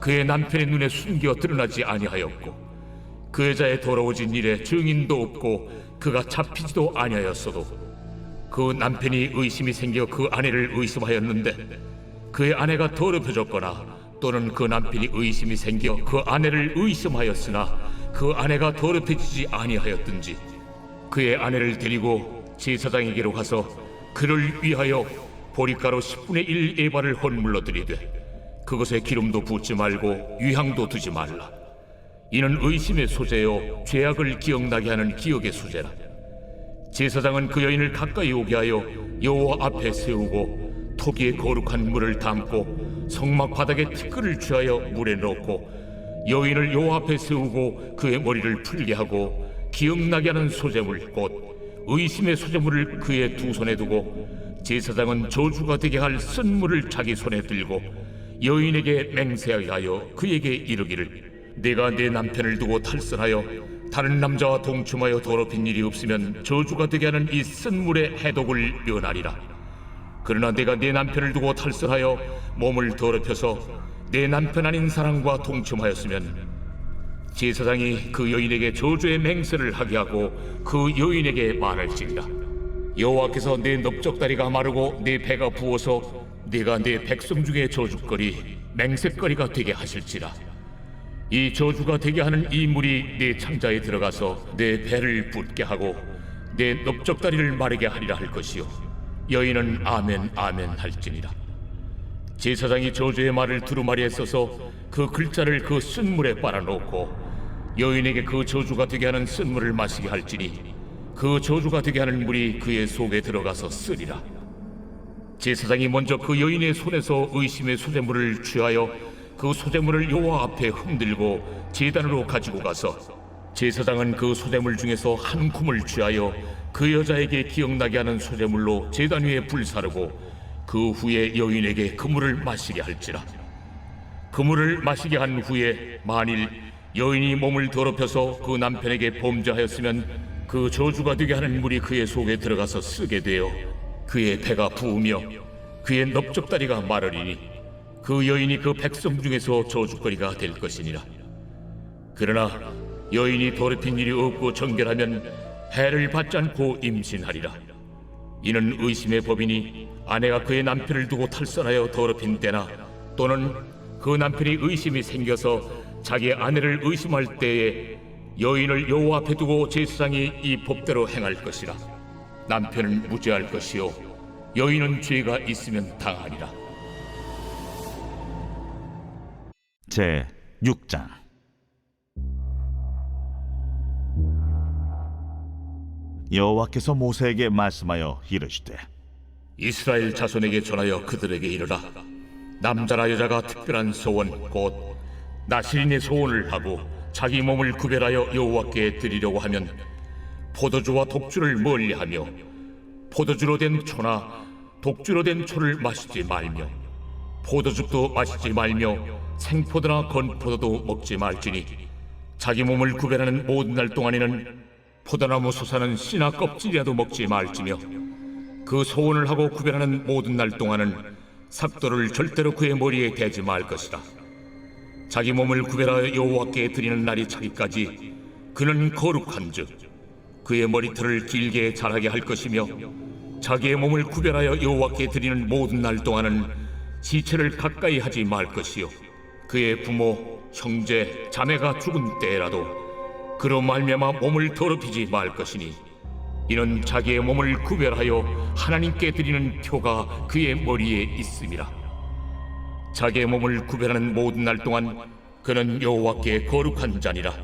그의 남편의 눈에 숨겨 드러나지 아니하였고 그 여자의 더러워진 일에 증인도 없고 그가 잡히지도 아니하였어도 그 남편이 의심이 생겨 그 아내를 의심하였는데 그의 아내가 더럽혀졌거나 또는 그 남편이 의심이 생겨 그 아내를 의심하였으나 그 아내가 더럽혀지지 아니하였든지 그의 아내를 데리고 제사장에게로 가서 그를 위하여 보리가루 10분의 1 에바를 헌물로 드리되 그것에 기름도 붓지 말고 유향도 두지 말라. 이는 의심의 소재요 죄악을 기억나게 하는 기억의 소재라. 제사장은 그 여인을 가까이 오게 하여 여호와 앞에 세우고 토기에 거룩한 물을 담고 성막 바닥에 티끌을 취하여 물에 넣고 여인을 여호와 앞에 세우고 그의 머리를 풀게 하고 기억나게 하는 소재물 곧 의심의 소재물을 그의 두 손에 두고 제사장은 저주가 되게 할 쓴물을 자기 손에 들고 여인에게 맹세하여 그에게 이르기를 내가 내 남편을 두고 탈선하여 다른 남자와 동침하여 더럽힌 일이 없으면 저주가 되게 하는 이 쓴물의 해독을 면하리라. 그러나 내가 내 남편을 두고 탈선하여 몸을 더럽혀서 내 남편 아닌 사람과 동침하였으면 제사장이 그 여인에게 저주의 맹세를 하게 하고 그 여인에게 말할지니라. 여호와께서 내 넓적다리가 마르고 내 배가 부어서 내가 내 백성 중에 저주거리 맹세거리가 되게 하실지라. 이 저주가 되게 하는 이 물이 내 창자에 들어가서 내 배를 붓게 하고 내 넓적다리를 마르게 하리라 할 것이요 여인은 아멘 아멘 할지니라. 제사장이 저주의 말을 두루마리에 써서 그 글자를 그 쓴물에 빨아놓고 여인에게 그 저주가 되게 하는 쓴물을 마시게 할지니 그 저주가 되게 하는 물이 그의 속에 들어가서 쓰리라. 제사장이 먼저 그 여인의 손에서 의심의 소재물을 취하여 그 소재물을 여호와 앞에 흔들고 제단으로 가지고 가서 제사장은 그 소재물 중에서 한 쿰을 취하여 그 여자에게 기억나게 하는 소재물로 제단 위에 불사르고 그 후에 여인에게 그 물을 마시게 할지라. 그 물을 마시게 한 후에 만일 여인이 몸을 더럽혀서 그 남편에게 범죄하였으면 그 저주가 되게 하는 물이 그의 속에 들어가서 쓰게 되어 그의 배가 부으며 그의 넓적다리가 마르리니 그 여인이 그 백성 중에서 저주거리가 될 것이니라. 그러나 여인이 더럽힌 일이 없고 정결하면 해를 받지 않고 임신하리라. 이는 의심의 법이니 아내가 그의 남편을 두고 탈선하여 더럽힌 때나 또는 그 남편이 의심이 생겨서 자기 아내를 의심할 때에 여인을 여호와 앞에 두고 제사장이 이 법대로 행할 것이라. 남편은 무죄할 것이요 여인은 죄가 있으면 당하리라. 제 6장. 여호와께서 모세에게 말씀하여 이르시되 이스라엘 자손에게 전하여 그들에게 이르라. 남자나 여자가 특별한 소원 곧 나시린의 소원을 하고 자기 몸을 구별하여 여호와께 드리려고 하면 포도주와 독주를 멀리하며 포도주로 된 초나 독주로 된 초를 마시지 말며 포도즙도 마시지 말며 생포도나 건포도도 먹지 말지니 자기 몸을 구별하는 모든 날 동안에는 포도나무 솟아는 씨나 껍질이라도 먹지 말지며 그 소원을 하고 구별하는 모든 날 동안은 삭도를 절대로 그의 머리에 대지 말 것이다. 자기 몸을 구별하여 여호와께 드리는 날이 차기까지 그는 거룩한즉 그의 머리털을 길게 자라게 할 것이며 자기의 몸을 구별하여 여호와께 드리는 모든 날 동안은 시체를 가까이 하지 말 것이요 그의 부모, 형제, 자매가 죽은 때라도 그로 말미암아 몸을 더럽히지 말 것이니 이는 자기의 몸을 구별하여 하나님께 드리는 표가 그의 머리에 있음이라. 자기의 몸을 구별하는 모든 날 동안 그는 여호와께 거룩한 자니라.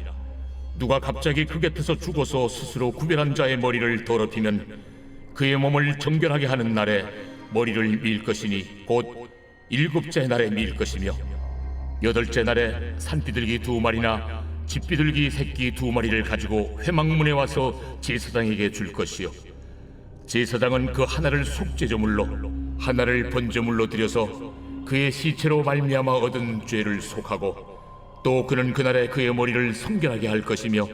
누가 갑자기 그 곁에서 죽어서 스스로 구별한 자의 머리를 더럽히면 그의 몸을 정결하게 하는 날에 머리를 밀 것이니 곧 7째 날에 밀 것이며 8째 날에 산비둘기 2마리나 집비둘기 새끼 2마리를 가지고 회막문에 와서 제사장에게 줄 것이요 제사장은 그 하나를 속죄제물로 하나를 번제물로 드려서 그의 시체로 말미암아 얻은 죄를 속하고 또 그는 그날에 그의 머리를 성결하게 할 것이며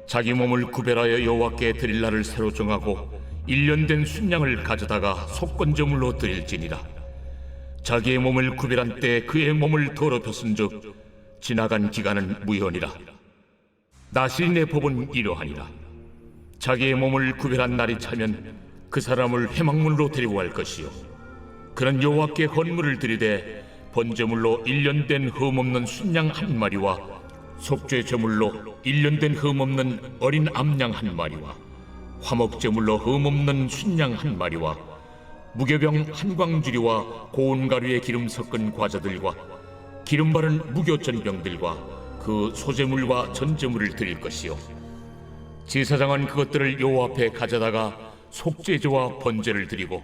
자기 몸을 구별하여 여호와께 드릴 날을 새로 정하고 1년 된 순양을 가져다가 속건제물로 드릴지니라. 자기의 몸을 구별한 때 그의 몸을 더럽혔은즉 지나간 기간은 무효니라. 나시린의 법은 이러하니라. 자기의 몸을 구별한 날이 차면 그 사람을 회막문으로 데리고 갈 것이요 그는 여호와께 헌물을 드리되 번제물로 1년 된 흠없는 순양 1마리와 속죄 제물로 1년 된 흠없는 어린 암양 1마리와 화목제물로 흠없는 순양 1마리와 무교병 1광주리와 고운 가루에 기름 섞은 과자들과 기름 바른 무교전병들과 그 소제물과 전제물을 드릴 것이요 제사장은 그것들을 여호와 앞에 가져다가 속죄제와 번제를 드리고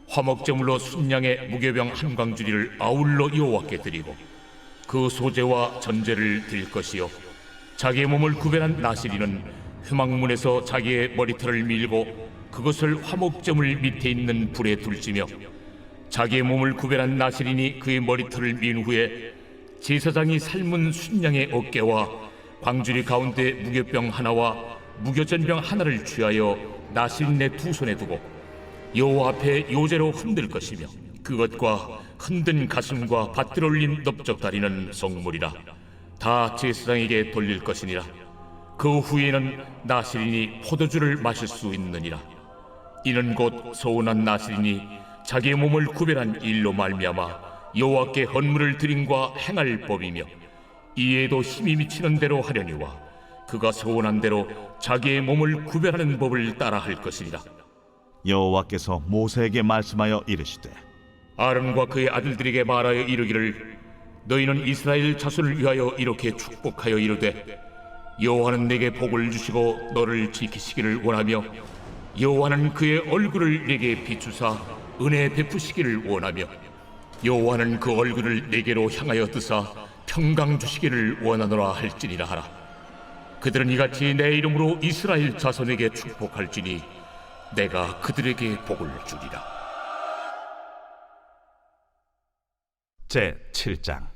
화목제물로 순양의 무교병 한 광주리를 아울러 여호와께 드리고 그 소제와 전제를 드릴 것이요 자기의 몸을 구별한 나시리는 회막문에서 자기의 머리털을 밀고 그것을 화목제물 밑에 있는 불에 둘지며 자기의 몸을 구별한 나시린이 그의 머리털을 민 후에 제사장이 삶은 순양의 어깨와 광주리 가운데 무교병 하나와 무교전병 하나를 취하여 나시린의 두 손에 두고 여호와 앞에 요제로 흔들 것이며 그것과 흔든 가슴과 밭들 올린 넓적다리는 성물이라 다 제사장에게 돌릴 것이니라. 그 후에는 나시린이 포도주를 마실 수 있느니라. 이는 곧 서운한 나시린이 자기의 몸을 구별한 일로 말미암아 여호와께 헌물을 드림과 행할 법이며 이에도 힘이 미치는 대로 하려니와 그가 서운한 대로 자기의 몸을 구별하는 법을 따라 할 것이니라. 여호와께서 모세에게 말씀하여 이르시되 아론과 그의 아들들에게 말하여 이르기를 너희는 이스라엘 자손을 위하여 이렇게 축복하여 이르되 여호와는 내게 복을 주시고 너를 지키시기를 원하며 여호와는 그의 얼굴을 내게 비추사 은혜 베푸시기를 원하며 여호와는 그 얼굴을 내게로 향하여 뜨사 평강 주시기를 원하노라 할지니라 하라. 그들은 이같이 내 이름으로 이스라엘 자손에게 축복할지니 내가 그들에게 복을 주리라. 제 7장.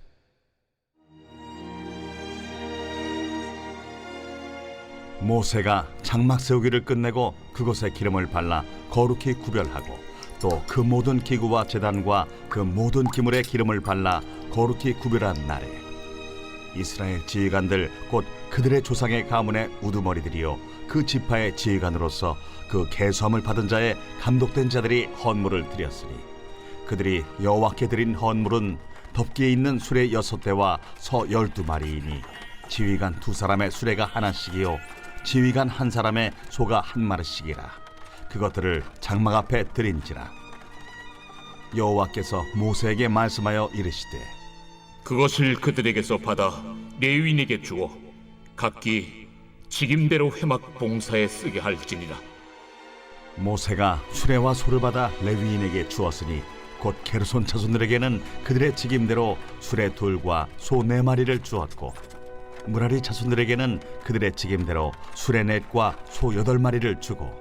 모세가 장막 세우기를 끝내고 그곳에 기름을 발라 거룩히 구별하고 또 그 모든 기구와 제단과 그 모든 기물에 기름을 발라 거룩히 구별한 날에 이스라엘 지휘관들 곧 그들의 조상의 가문의 우두머리들이요 그 지파의 지휘관으로서 그 계수함을 받은 자의 감독된 자들이 헌물을 드렸으니 그들이 여호와께 드린 헌물은 덮기에 있는 수레 6대와 서 12마리이니 지휘관 2사람의 수레가 하나씩이요 지휘관 1사람의 소가 1마리씩이라. 그것들을 장막 앞에 드린지라. 여호와께서 모세에게 말씀하여 이르시되 그것을 그들에게서 받아 레위인에게 주어 각기 직임대로 회막 봉사에 쓰게 할지니라. 모세가 수레와 소를 받아 레위인에게 주었으니 곧 게르손 자손들에게는 그들의 직임대로 수레 2과 소 4마리를 주었고 무라리 자손들에게는 그들의 직임대로 수레 4과 소 8마리를 주고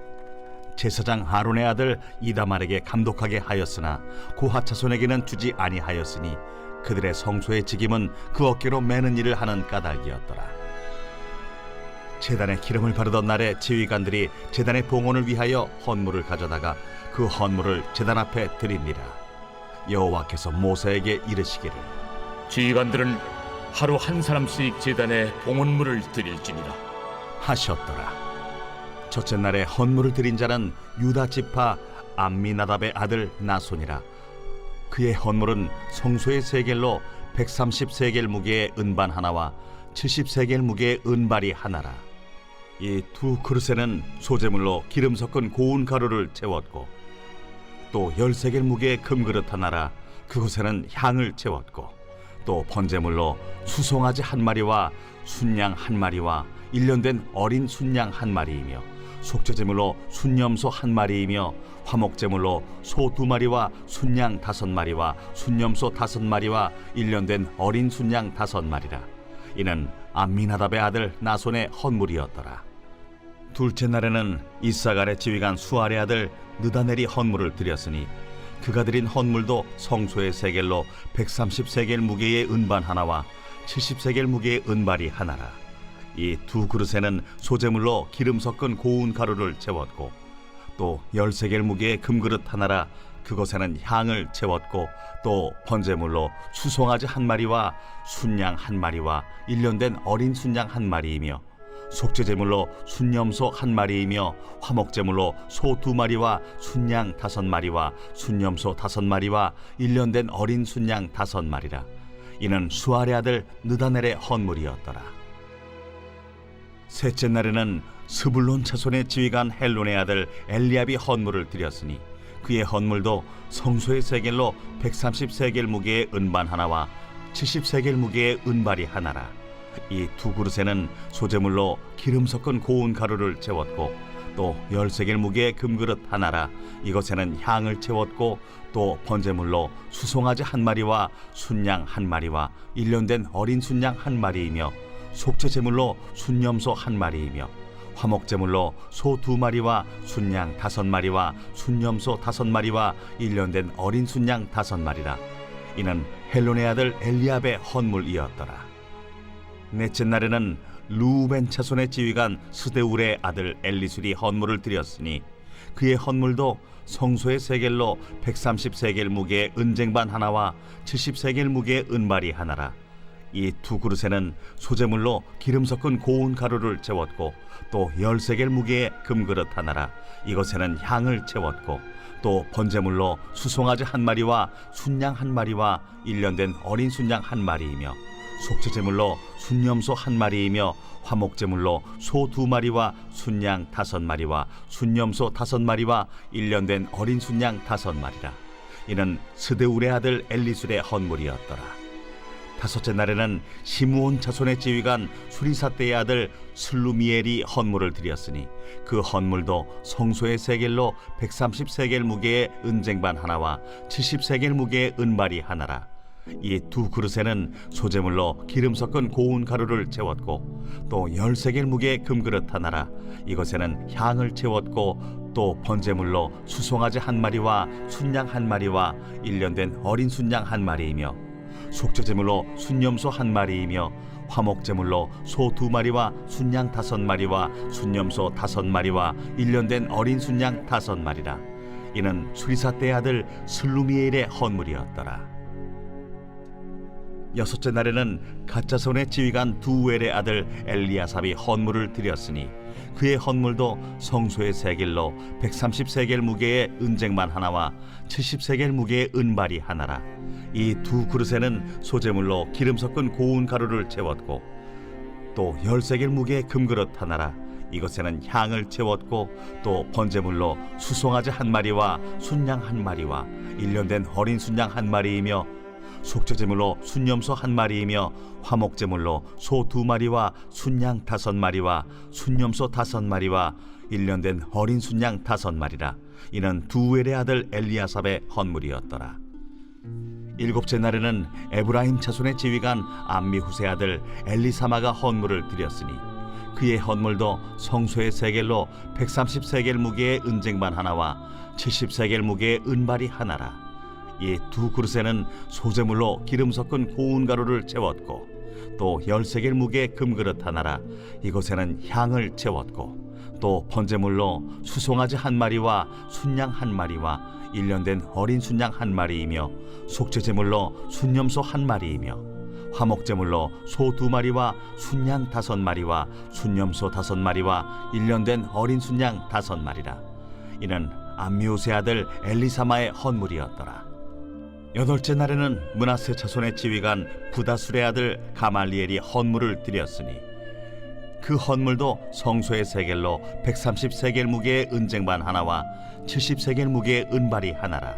제사장 아론의 아들 이다말에게 감독하게 하였으나 고핫 자손에게는 주지 아니하였으니 그들의 성소의 직임은 그 어깨로 매는 일을 하는 까닭이었더라. 제단에 기름을 바르던 날에 지휘관들이 제단의 봉헌을 위하여 헌물을 가져다가 그 헌물을 제단 앞에 드립니다. 여호와께서 모세에게 이르시기를 지휘관들은 하루 한 사람씩 제단에 봉헌물을 드릴지니라 하셨더라. 첫째 날에 헌물을 드린 자는 유다 지파 암미나답의 아들 나손이라. 그의 헌물은 성소의 세겔로 130세겔 무게의 은반 하나와 70세겔 무게의 은발이 하나라. 이 두 그릇에는 소재물로 기름 섞은 고운 가루를 채웠고 또 10세겔 무게의 금그릇 하나라. 그곳에는 향을 채웠고 또 번제물로 수송아지 1마리와 순양 1마리와 1년 된 어린 순양 1마리이며 속죄제물로 순염소 1마리이며 화목제물로 소 2마리와 순양 5마리와 순염소 5마리와 1년 된 어린 순양 5마리라. 이는 암미나답의 아들 나손의 헌물이었더라. 둘째 날에는 이사갈의 지휘관 수알의 아들 느다넬이 헌물을 드렸으니 그가 드린 헌물도 성소의 세겔로 130세겔 무게의 은반 하나와 70세겔 무게의 은발이 하나라. 이 두 그릇에는 소재물로 기름 섞은 고운 가루를 채웠고 또 10세겔 무게의 금그릇 하나라. 그것에는 향을 채웠고 또 번제물로 수송아지 1마리와 순양 1마리와 1년 된 어린 순양 1마리이며 속죄제물로 순염소 1마리이며 화목제물로 소 2마리와 순양 5마리와 순염소 5마리와 1년 된 어린 순양 5마리라. 이는 수알의 아들 느다넬의 헌물이었더라. 셋째 날에는 스불론 자손의 지휘관 헬론의 아들 엘리압이 헌물을 드렸으니 그의 헌물도 성소의 세겔로 130세겔 무게의 은반 하나와 70세겔 무게의 은발이 하나라. 이 두 그릇에는 소재물로 기름 섞은 고운 가루를 채웠고 또 13개의 무게의 금그릇 하나라 이것에는 향을 채웠고 또 번제물로 수송아지 한 마리와 순양 한 마리와 1년 된 어린 순양 한 마리이며 속죄제물로 순염소 한 마리이며 화목제물로 소 2마리와 순양 5마리와 순염소 5마리와 1년 된 어린 순양 5마리라. 이는 헬론의 아들 엘리압의 헌물이었더라. 넷째 날에는 루벤 자손의 지휘관 스데울의 아들 엘리술이 헌물을 드렸으니 그의 헌물도 성소의 세겔로 130세겔 무게의 은쟁반 하나와 70세겔 무게의 은발이 하나라. 이 두 그릇에는 소재물로 기름 섞은 고운 가루를 채웠고 또 10세겔 무게의 금그릇 하나라 이것에는 향을 채웠고 또 번제물로 수송아지 한 마리와 순양 한 마리와 1년 된 어린 순양 한 마리이며 속죄제물로 순염소 한 마리이며 화목제물로 소 2마리와 순양 5마리와 순염소 5마리와 1년 된 어린 순양 5마리라. 이는 스데울의 아들 엘리술의 헌물이었더라. 다섯째 날에는 시므온 자손의 지휘관 수리사대의 아들 슬루미엘이 헌물을 드렸으니 그 헌물도 성소의 세겔로 130세겔 무게의 은쟁반 하나와 70세겔 무게의 은발이 하나라. 이 두 그릇에는 소재물로 기름 섞은 고운 가루를 채웠고 또 10세겔 무게의 금그릇 하나라 이것에는 향을 채웠고 또 번제물로 수송아지 한 마리와 순양 한 마리와 1년 된 어린 순양 한 마리이며 속죄제물로 순염소 한 마리이며 화목제물로 소 2마리와 순양 5마리와 순염소 5마리와 1년 된 어린 순양 5마리라. 이는 수리사대의 아들 슬루미엘의 헌물이었더라. 여섯째 날에는 갓자손의 지휘관 두엘의 아들 엘리아삽이 헌물을 드렸으니 그의 헌물도 성소의 세겔로 130세겔 무게의 은쟁반 하나와 70세겔 무게의 은발이 하나라. 이 두 그릇에는 소재물로 기름 섞은 고운 가루를 채웠고 또 10세겔 무게의 금그릇 하나라 이것에는 향을 채웠고 또 번제물로 수송아지 한 마리와 순양 한 마리와 1년 된 어린 순양 한 마리이며 속죄제물로 순염소 한 마리이며 화목제물로 소 2마리와 순양 5마리와 순염소 5마리와 1년 된 어린 순양 5마리라. 이는 두엘의 아들 엘리아삽의 헌물이었더라. 일곱째 날에는 에브라임 자손의 지휘관 암미후세 아들 엘리사마가 헌물을 드렸으니 그의 헌물도 성소의 세겔로 130세겔 무게의 은쟁반 하나와 70세겔 무게의 은발이 하나라. 이 두 그릇에는 소재물로 기름 섞은 고운 가루를 채웠고 또 10세겔 무게의 금그릇 하나라 이것에는 향을 채웠고 또 번제물로 수송아지 한 마리와 순양 한 마리와 1년 된 어린 순양 한 마리이며 속죄제물로 순염소 한 마리이며 화목제물로 소 2마리와 순양 5마리와 순염소 5마리와 1년 된 어린 순양 5마리라. 이는 암미우스의 아들 엘리사마의 헌물이었더라. 여덟째 날에는 므낫세 자손의 지휘관 부다술의 아들 가말리엘이 헌물을 드렸으니 그 헌물도 성소의 세겔로 130세겔 무게의 은쟁반 하나와 70세겔 무게의 은발이 하나라.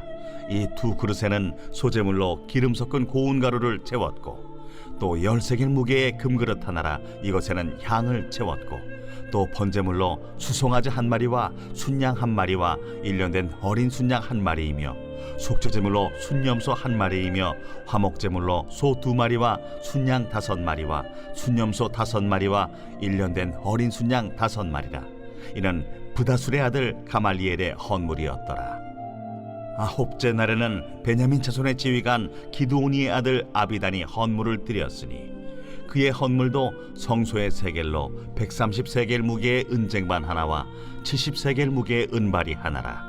이 두 그릇에는 소재물로 기름 섞은 고운 가루를 채웠고 또 10세겔 무게의 금그릇 하나라 이것에는 향을 채웠고 또 번제물로 수송아지 한 마리와 순양 한 마리와 1년 된 어린 순양 한 마리이며 속죄제물로 순염소 한 마리이며 화목제물로 소 2마리와 순양 5마리와 순염소 5마리와 1년 된 어린 순양 5마리라. 이는 부다술의 아들 가말리엘의 헌물이었더라. 아홉째 날에는 베냐민 자손의 지휘관 기드오니의 아들 아비단이 헌물을 드렸으니 그의 헌물도 성소의 세겔로 130세겔 무게의 은쟁반 하나와 70세겔 무게의 은발이 하나라.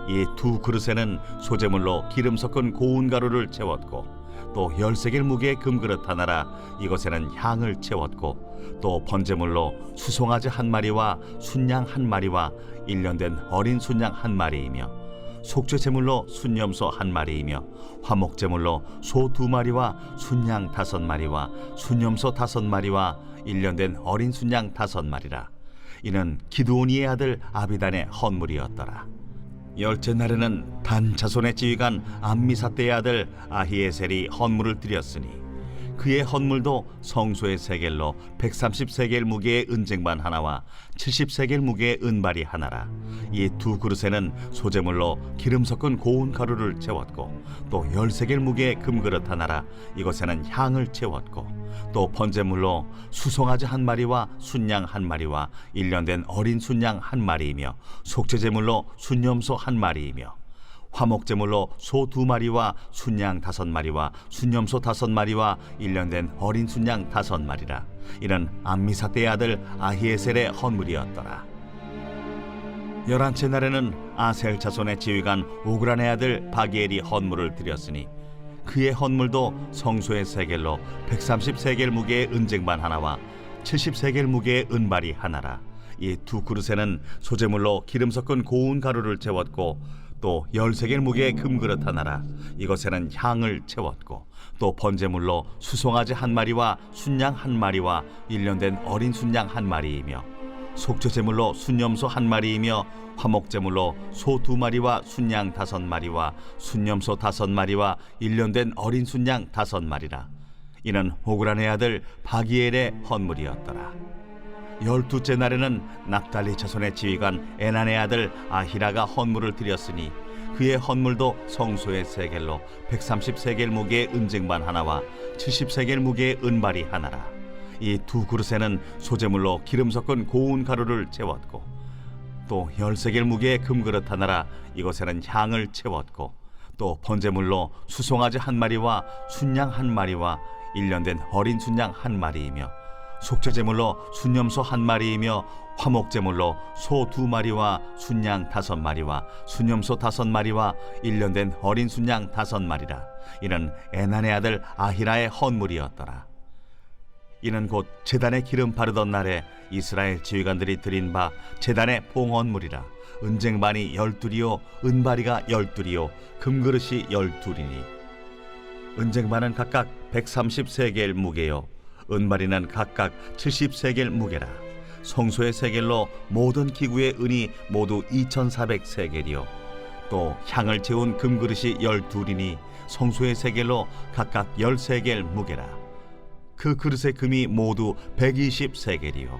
이 두 그릇에는 소재물로 기름 섞은 고운 가루를 채웠고 또 10세겔 무게의 금그릇 하나라 이것에는 향을 채웠고 또 번제물로 수송아지 한 마리와 순양 한 마리와 1년 된 어린 순양 한 마리이며 속죄제물로 순염소 한 마리이며 화목제물로 소 2마리와 순양 5마리와 순염소 5마리와 1년 된 어린 순양 5마리라. 이는 기드오니의 아들 아비단의 헌물이었더라. 열째 날에는 단 자손의 지휘관 암미사대의 아들 아히에셀이 헌물을 드렸으니 그의 헌물도 성소의 세겔로 130세겔 무게의 은쟁반 하나와 70세겔 무게의 은발이 하나라. 이 두 그릇에는 소재물로 기름 섞은 고운 가루를 채웠고 또 10세겔 무게의 금그릇 하나라. 이것에는 향을 채웠고 또 번제물로 수송아지 한 마리와 순양 한 마리와 1년 된 어린 순양 한 마리이며 속죄제물로 순염소 한 마리이며 화목제물로 소 2마리와 순양 5마리와 순염소 5마리와 1년 된 어린 순양 5마리라. 이는 암미사대의 아들 아히에셀의 헌물이었더라. 11째 날에는 아셀 자손의 지휘관 오그란의 아들 바기엘이 헌물을 드렸으니 그의 헌물도 성소의 세겔로 130세겔 무게의 은쟁반 하나와 70세겔 무게의 은발이 하나라. 이 두 그릇에는 소재물로 기름 섞은 고운 가루를 채웠고 또 10세겔 무게의 금그릇 하나라. 이것에는 향을 채웠고 또 번제물로 수송아지 한 마리와 순양 한 마리와 1년 된 어린 순양 한 마리이며 속죄제물로 순염소 한 마리이며 화목제물로 소 2마리와 순양 5마리와 순염소 5마리와 1년 된 어린 순양 5마리라. 이는 오그란의 아들 바기엘의 헌물이었더라. 12째 날에는 납달리 자손의 지휘관 에난의 아들 아히라가 헌물을 드렸으니 그의 헌물도 성소의 세겔로 130세겔 무게의 은쟁반 하나와 70세겔 무게의 은발이 하나라. 이 두 그릇에는 소재물로 기름 섞은 고운 가루를 채웠고 또 10세겔 무게의 금그릇 하나라. 이것에는 향을 채웠고 또 번제물로 수송아지 한 마리와 순양 한 마리와 1년 된 어린 순양 한 마리이며 속죄제물로 순염소 한 마리이며 화목제물로 소 2마리와 순양 5마리와 순염소 5마리와 1년 된 어린 순양 5마리라. 이는 에난의 아들 아히라의 헌물이었더라. 이는 곧 제단에 기름 바르던 날에 이스라엘 지휘관들이 드린 바 제단의 봉헌물이라. 은쟁반이 12이요 은바리가 12이요 금그릇이 12이니 은쟁반은 각각 130세겔 무게요 은바리는 각각 70세겔 무게라. 성소의 세겔로 모든 기구의 은이 모두 2400세겔이요 또 향을 채운 금그릇이 12이니 성소의 세겔로 각각 10세겔 무게라. 그 그릇의 금이 모두 120세겔이요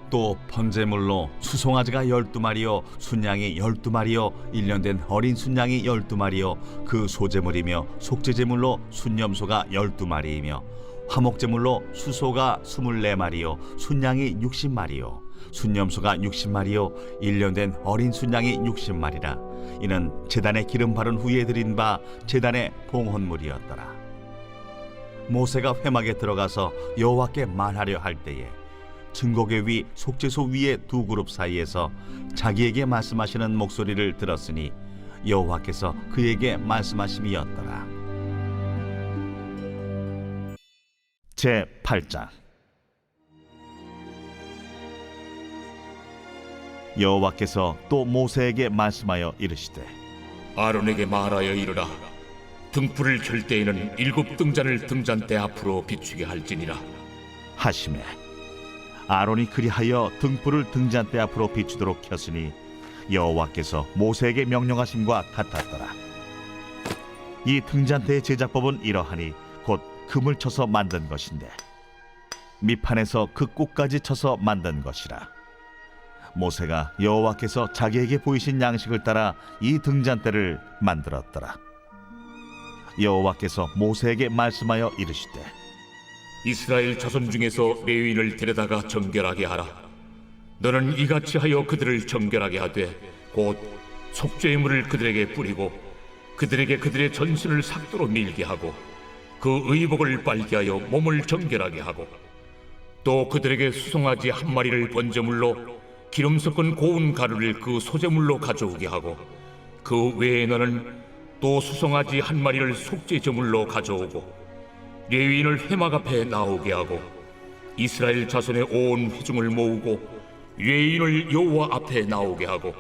또 번제물로 수송아지가 12마리요 순양이 12마리요 1년 된 어린 순양이 12마리요 그 소제물이며 속죄제물로 순염소가 12마리이며 화목제물로 수소가 24마리요 순양이 60마리요 순염소가 60마리요 1년 된 어린 순양이 60마리라. 이는 제단에 기름 바른 후에 드린 바 제단의 봉헌물이었더라. 모세가 회막에 들어가서 여호와께 말하려 할 때에 증거궤 위 속죄소 위의 두 그룹 사이에서 자기에게 말씀하시는 목소리를 들었으니 여호와께서 그에게 말씀하심이었더라. 제8장 여호와께서 또 모세에게 말씀하여 이르시되 아론에게 말하여 이르라. 등불을 켤 때에는 7 등잔을 등잔대 앞으로 비추게 할지니라 하시매 아론이 그리하여 등불을 등잔대 앞으로 비추도록 켰으니 여호와께서 모세에게 명령하심과 같았더라. 이 등잔대의 제작법은 이러하니 곧 금을 쳐서 만든 것인데 밑판에서 그 꼭까지 쳐서 만든 것이라. 모세가 여호와께서 자기에게 보이신 양식을 따라 이 등잔대를 만들었더라. 여호와께서 모세에게 말씀하여 이르시되 이스라엘 자손 중에서 레위인을 데려다가 정결하게 하라. 너는 이같이 하여 그들을 정결하게 하되 곧 속죄의 물을 그들에게 뿌리고 그들에게 그들의 전신을 삭도로 밀게 하고 그 의복을 빨게 하여 몸을 정결하게 하고 또 그들에게 수송아지 한 마리를 번제물로 기름 섞은 고운 가루를 그 소제물로 가져오게 하고 그 외에 너는 또 수송아지 한 마리를 속죄제물로 가져오고 레위인을 회막 앞에 나오게 하고 이스라엘 자손의 온 회중을 모으고 레위인을 여호와 앞에 나오게 하고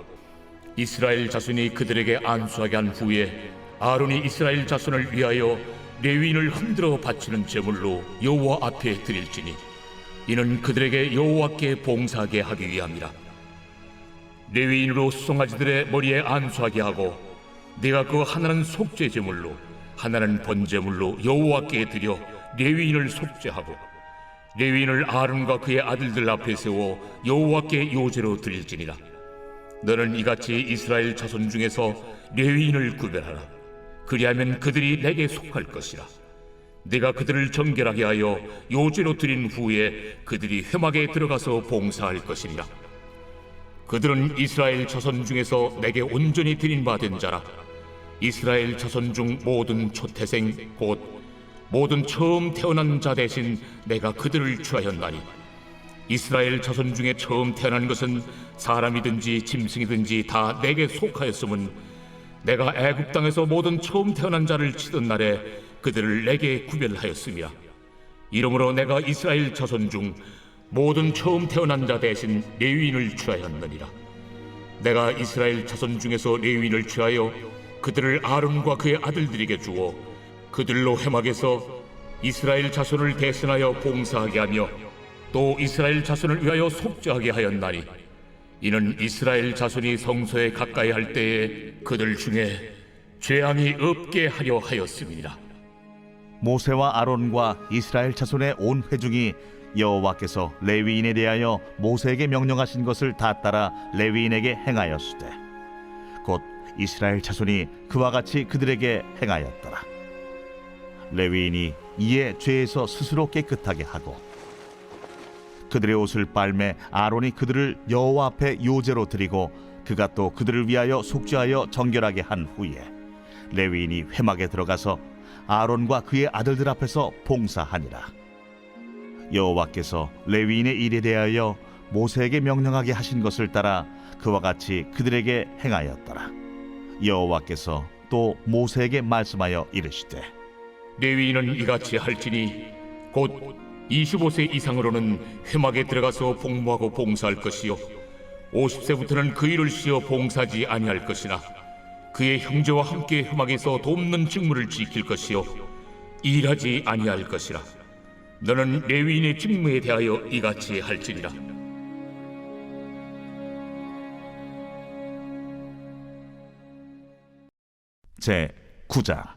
이스라엘 자손이 그들에게 안수하게 한 후에 아론이 이스라엘 자손을 위하여 레위인을 흔들어 바치는 제물로 여호와 앞에 드릴지니 이는 그들에게 여호와께 봉사하게 하기 위함이라. 레위인으로 수송아지들의 머리에 안수하게 하고 네가 그 하나는 속죄 제물로 하나는 번제물로 여호와께 드려 레위인을 속죄하고 레위인을 아론과 그의 아들들 앞에 세워 여호와께 요제로 드릴지니라. 너는 이같이 이스라엘 자손 중에서 레위인을 구별하라. 그리하면 그들이 내게 속할 것이라. 내가 그들을 정결하게 하여 요제로 드린 후에 그들이 회막에 들어가서 봉사할 것이니라. 그들은 이스라엘 자손 중에서 내게 온전히 드린 바 된 자라. 이스라엘 자손 중 모든 초태생 곧 모든 처음 태어난 자 대신 내가 그들을 취하였나니, 이스라엘 자손 중에 처음 태어난 것은 사람이든지 짐승이든지 다 내게 속하였음은 내가 애굽 땅에서 모든 처음 태어난 자를 치던 날에 그들을 내게 구별하였음이라. 이러므로 내가 이스라엘 자손 중 모든 처음 태어난 자 대신 레위인을 취하였느니라. 내가 이스라엘 자손 중에서 레위인을 취하여 그들을 아론과 그의 아들들에게 주어 그들로 회막에서 이스라엘 자손을 대신하여 봉사하게 하며 또 이스라엘 자손을 위하여 속죄하게 하였나니, 이는 이스라엘 자손이 성소에 가까이 할 때에 그들 중에 죄함이 없게 하려 하였음이니라. 모세와 아론과 이스라엘 자손의 온 회중이 여호와께서 레위인에 대하여 모세에게 명령하신 것을 다 따라 레위인에게 행하였으되 곧 이스라엘 자손이 그와 같이 그들에게 행하였더라. 레위인이 이에 죄에서 스스로 깨끗하게 하고 그들의 옷을 빨매 아론이 그들을 여호와 앞에 요제로 드리고 그가 또 그들을 위하여 속죄하여 정결하게 한 후에 레위인이 회막에 들어가서 아론과 그의 아들들 앞에서 봉사하니라. 여호와께서 레위인의 일에 대하여 모세에게 명령하게 하신 것을 따라 그와 같이 그들에게 행하였더라. 여호와께서 또 모세에게 말씀하여 이르시되 레위인은 이같이 할지니 곧 25세 이상으로는 회막에 들어가서 복무하고 봉사할 것이요 50세부터는 그 일을 쉬어 봉사하지 아니할 것이나 그의 형제와 함께 회막에서 돕는 직무를 지킬 것이요 일하지 아니할 것이라. 너는 레위인의 직무에 대하여 이같이 할지니라. 제 9장.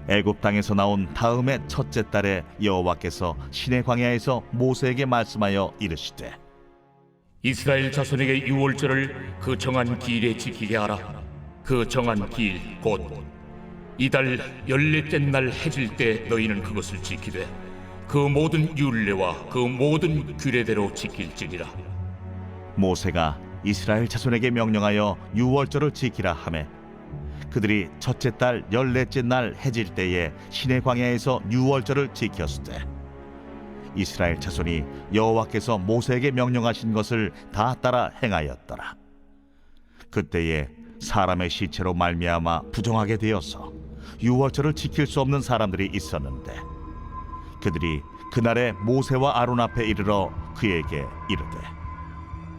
애굽 땅에서 나온 다음의 첫째 달에 여호와께서 시내 광야에서 모세에게 말씀하여 이르시되 이스라엘 자손에게 유월절을 그 정한 기일에 지키게 하라. 그 정한 기일 곧 이달 14째 날 해질 때 너희는 그것을 지키되 그 모든 율례와 그 모든 규례대로 지킬지니라. 모세가 이스라엘 자손에게 명령하여 유월절을 지키라 하매 그들이 첫째 달 14째 날 해질 때에 시내 광야에서 유월절을 지켰으되 이스라엘 자손이 여호와께서 모세에게 명령하신 것을 다 따라 행하였더라. 그때에 사람의 시체로 말미암아 부정하게 되어서 유월절을 지킬 수 없는 사람들이 있었는데 그들이 그날에 모세와 아론 앞에 이르러 그에게 이르되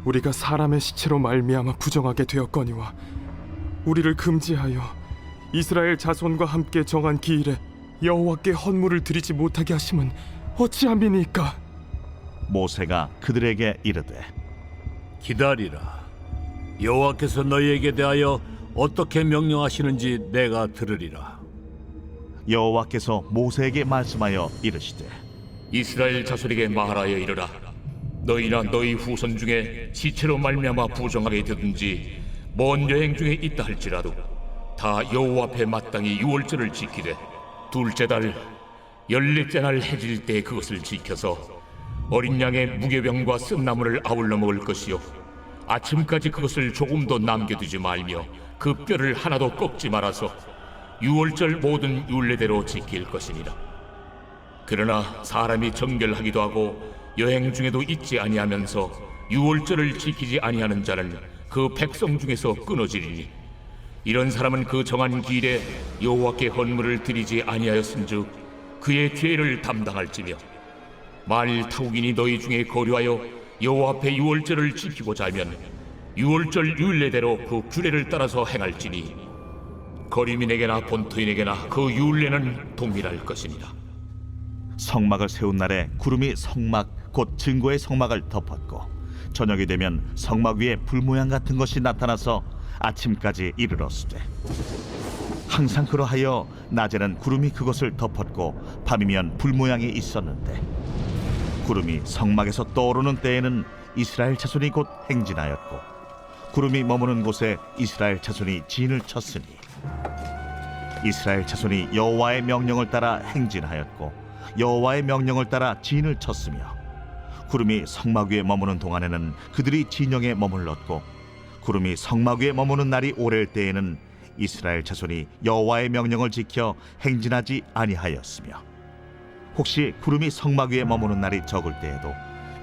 우리가 사람의 시체로 말미암아 부정하게 되었거니와 우리를 금지하여 이스라엘 자손과 함께 정한 기일에 여호와께 헌물을 드리지 못하게 하심은 어찌함이니까? 모세가 그들에게 이르되 기다리라. 여호와께서 너희에게 대하여 어떻게 명령하시는지 내가 들으리라. 여호와께서 모세에게 말씀하여 이르시되 이스라엘 자손에게 말하여 이르라. 너희나 너희 후손 중에 시체로 말미암아 부정하게 되든지 먼 여행 중에 있다 할지라도 다 여호와 앞에 마땅히 유월절을 지키되 둘째 달 14째 날 해질 때 그것을 지켜서 어린 양의 무교병과 쓴나물을 아울러 먹을 것이요 아침까지 그것을 조금도 남겨두지 말며 그 뼈를 하나도 꺾지 말아서 유월절 모든 율례대로 지킬 것이니라. 그러나 사람이 정결하기도 하고 여행 중에도 잊지 아니하면서 유월절을 지키지 아니하는 자는 그 백성 중에서 끊어지리니 이런 사람은 그 정한 기일에 여호와께 헌물을 드리지 아니하였은즉 그의 죄를 담당할지며 만일 타국인이 너희 중에 거류하여 여호와 앞에 유월절을 지키고자 하면 유월절 율례대로 그 규례를 따라서 행할지니 거류민에게나 본토인에게나 그 율례는 동일할 것이니라. 성막을 세운 날에 구름이 성막 곧 증거의 성막을 덮었고 저녁이 되면 성막 위에 불 모양 같은 것이 나타나서 아침까지 이르렀으되 항상 그러하여 낮에는 구름이 그것을 덮었고 밤이면 불 모양이 있었는데 구름이 성막에서 떠오르는 때에는 이스라엘 자손이 곧 행진하였고 구름이 머무는 곳에 이스라엘 자손이 진을 쳤으니 이스라엘 자손이 여호와의 명령을 따라 행진하였고 여호와의 명령을 따라 진을 쳤으며 구름이 성막 위에 머무는 동안에는 그들이 진영에 머물렀고 구름이 성막 위에 머무는 날이 오랠 때에는 이스라엘 자손이 여호와의 명령을 지켜 행진하지 아니하였으며 혹시 구름이 성막 위에 머무는 날이 적을 때에도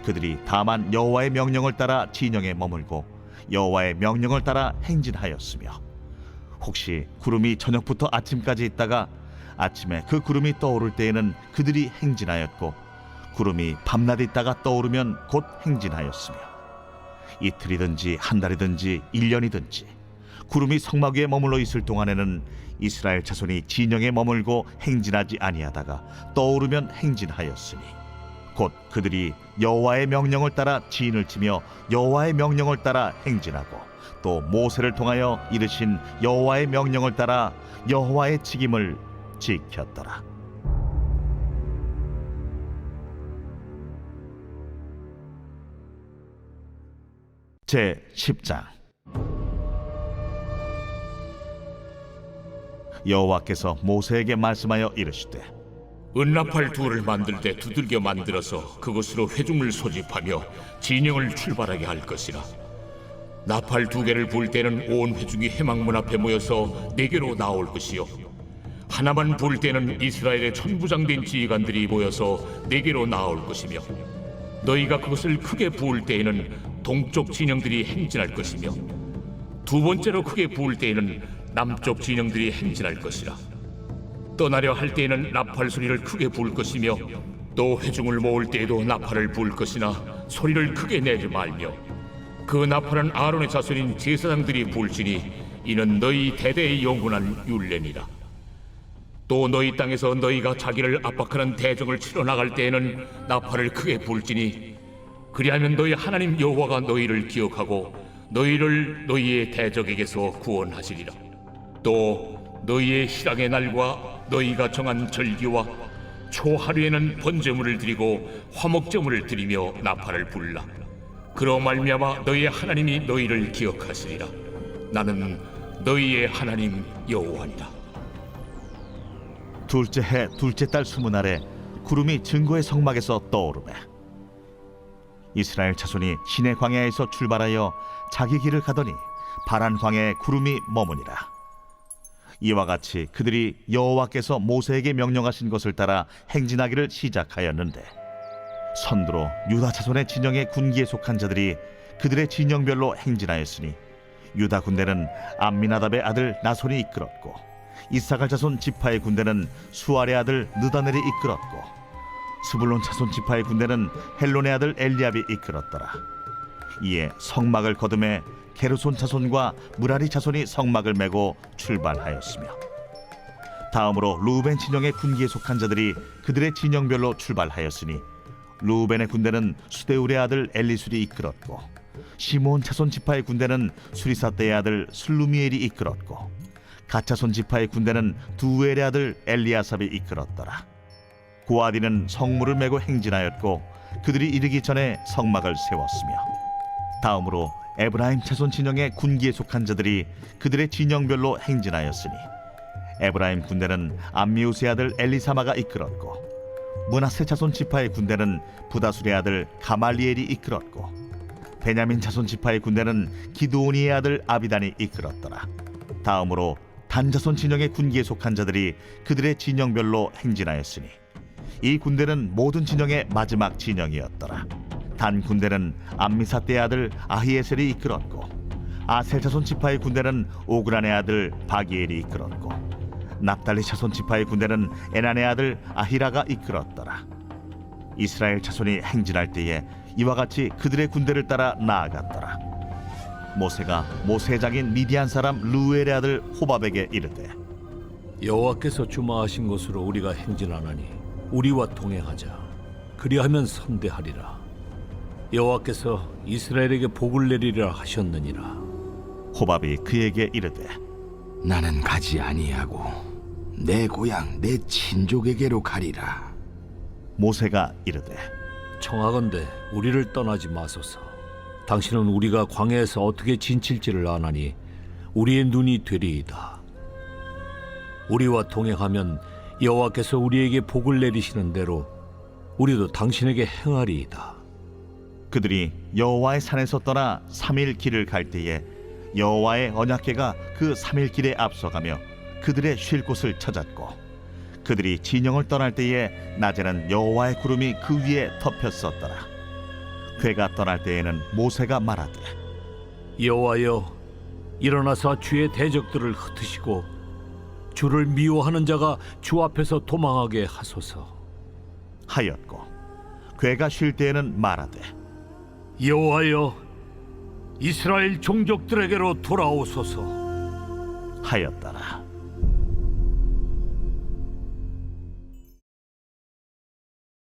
그들이 다만 여호와의 명령을 따라 진영에 머물고 여호와의 명령을 따라 행진하였으며 혹시 구름이 저녁부터 아침까지 있다가 아침에 그 구름이 떠오를 때에는 그들이 행진하였고 구름이 밤낮 있다가 떠오르면 곧 행진하였으며 이틀이든지 한 달이든지 1년이든지 구름이 성막 위에 머물러 있을 동안에는 이스라엘 자손이 진영에 머물고 행진하지 아니하다가 떠오르면 행진하였으니 곧 그들이 여호와의 명령을 따라 진을 치며 여호와의 명령을 따라 행진하고 또 모세를 통하여 이르신 여호와의 명령을 따라 여호와의 직임을 지켰더라. 제 10장. 여호와께서 모세에게 말씀하여 이르시되 은나팔 둘을 만들 때 두들겨 만들어서 그것으로 회중을 소집하며 진영을 출발하게 할 것이라. 나팔 2개를 불 때는 온 회중이 회막문 앞에 모여서 네게로 나올 것이요 하나만 불 때는 이스라엘의 천부장된 지휘관들이 모여서 네게로 나올 것이며 너희가 그것을 크게 부을 때에는 동쪽 진영들이 행진할 것이며 두 번째로 크게 부을 때에는 남쪽 진영들이 행진할 것이라. 떠나려 할 때에는 나팔 소리를 크게 부을 것이며 또 회중을 모을 때에도 나팔을 부을 것이나 소리를 크게 내지 말며 그 나팔은 아론의 자손인 제사장들이 부을지니 이는 너희 대대의 영원한 율례니라. 또 너희 땅에서 너희가 자기를 압박하는 대적을 치러 나갈 때에는 나팔을 크게 부을지니 그리하면 너희 하나님 여호와가 너희를 기억하고 너희를 너희의 대적에게서 구원하시리라. 또 너희의 희락의 날과 너희가 정한 절기와 초하루에는 번제물을 드리고 화목제물을 드리며 나팔을 불라. 그로 말미암아 너희의 하나님이 너희를 기억하시리라. 나는 너희의 하나님 여호와니라. 둘째 해 둘째 달 20날에 구름이 증거의 성막에서 떠오르매 이스라엘 자손이 시내 광야에서 출발하여 자기 길을 가더니 바란 광야에 구름이 머무니라. 이와 같이 그들이 여호와께서 모세에게 명령하신 것을 따라 행진하기를 시작하였는데 선두로 유다 자손의 진영의 군기에 속한 자들이 그들의 진영별로 행진하였으니 유다 군대는 암미나답의 아들 나손이 이끌었고 이사갈 자손 지파의 군대는 수알의 아들 느다넬이 이끌었고 스불론 자손 지파의 군대는 헬론의 아들 엘리압이 이끌었더라. 이에 성막을 거두매 게르손 자손과 무라리 자손이 성막을 메고 출발하였으며 다음으로 루벤 진영의 군기에 속한 자들이 그들의 진영별로 출발하였으니 루벤의 군대는 수데울의 아들 엘리술이 이끌었고 시몬 자손 지파의 군대는 수리사떼의 아들 슬루미엘이 이끌었고 갓자손 지파의 군대는 두엘의 아들 엘리아삽이 이끌었더라. 고아디는 성물을 메고 행진하였고 그들이 이르기 전에 성막을 세웠으며 다음으로 에브라임 자손 진영의 군기에 속한 자들이 그들의 진영별로 행진하였으니 에브라임 군대는 암미우스의 아들 엘리사마가 이끌었고 므낫세 자손 지파의 군대는 부다술의 아들 가말리엘이 이끌었고 베냐민 자손 지파의 군대는 기드오니의 아들 아비단이 이끌었더라. 다음으로 단 자손 진영의 군기에 속한 자들이 그들의 진영별로 행진하였으니 이 군대는 모든 진영의 마지막 진영이었더라. 단 군대는 암미사떼의 아들 아히에셀이 이끌었고 아셀 자손 지파의 군대는 오그란의 아들 바기엘이 이끌었고 납달리 자손 지파의 군대는 에난의 아들 아히라가 이끌었더라. 이스라엘 자손이 행진할 때에 이와 같이 그들의 군대를 따라 나아갔더라. 모세가 모세의 장인 미디안 사람 르우엘의 아들 호밥에게 이르되 여호와께서 주마하신 곳으로 우리가 행진하나니 우리와 동행하자. 그리하면 선대하리라. 여호와께서 이스라엘에게 복을 내리리라 하셨느니라. 호밥이 그에게 이르되 나는 가지 아니하고 내 고향 내 친족에게로 가리라. 모세가 이르되 청하건대 우리를 떠나지 마소서. 당신은 우리가 광야에서 어떻게 지칠지를 아나니 우리의 눈이 되리이다. 우리와 동행하면 여호와께서 우리에게 복을 내리시는 대로 우리도 당신에게 행하리이다. 그들이 여호와의 산에서 떠나 3일 길을 갈 때에 여호와의 언약궤가 그 3일 길에 앞서가며 그들의 쉴 곳을 찾았고, 그들이 진영을 떠날 때에 낮에는 여호와의 구름이 그 위에 덮였었더라. 궤가 떠날 때에는 모세가 말하되 여호와여, 일어나사 주의 대적들을 흩으시고 주를 미워하는 자가 주 앞에서 도망하게 하소서. 하였고, 궤가 쉴 때에는 말하되 여호와여, 이스라엘 종족들에게로 돌아오소서. 하였더라.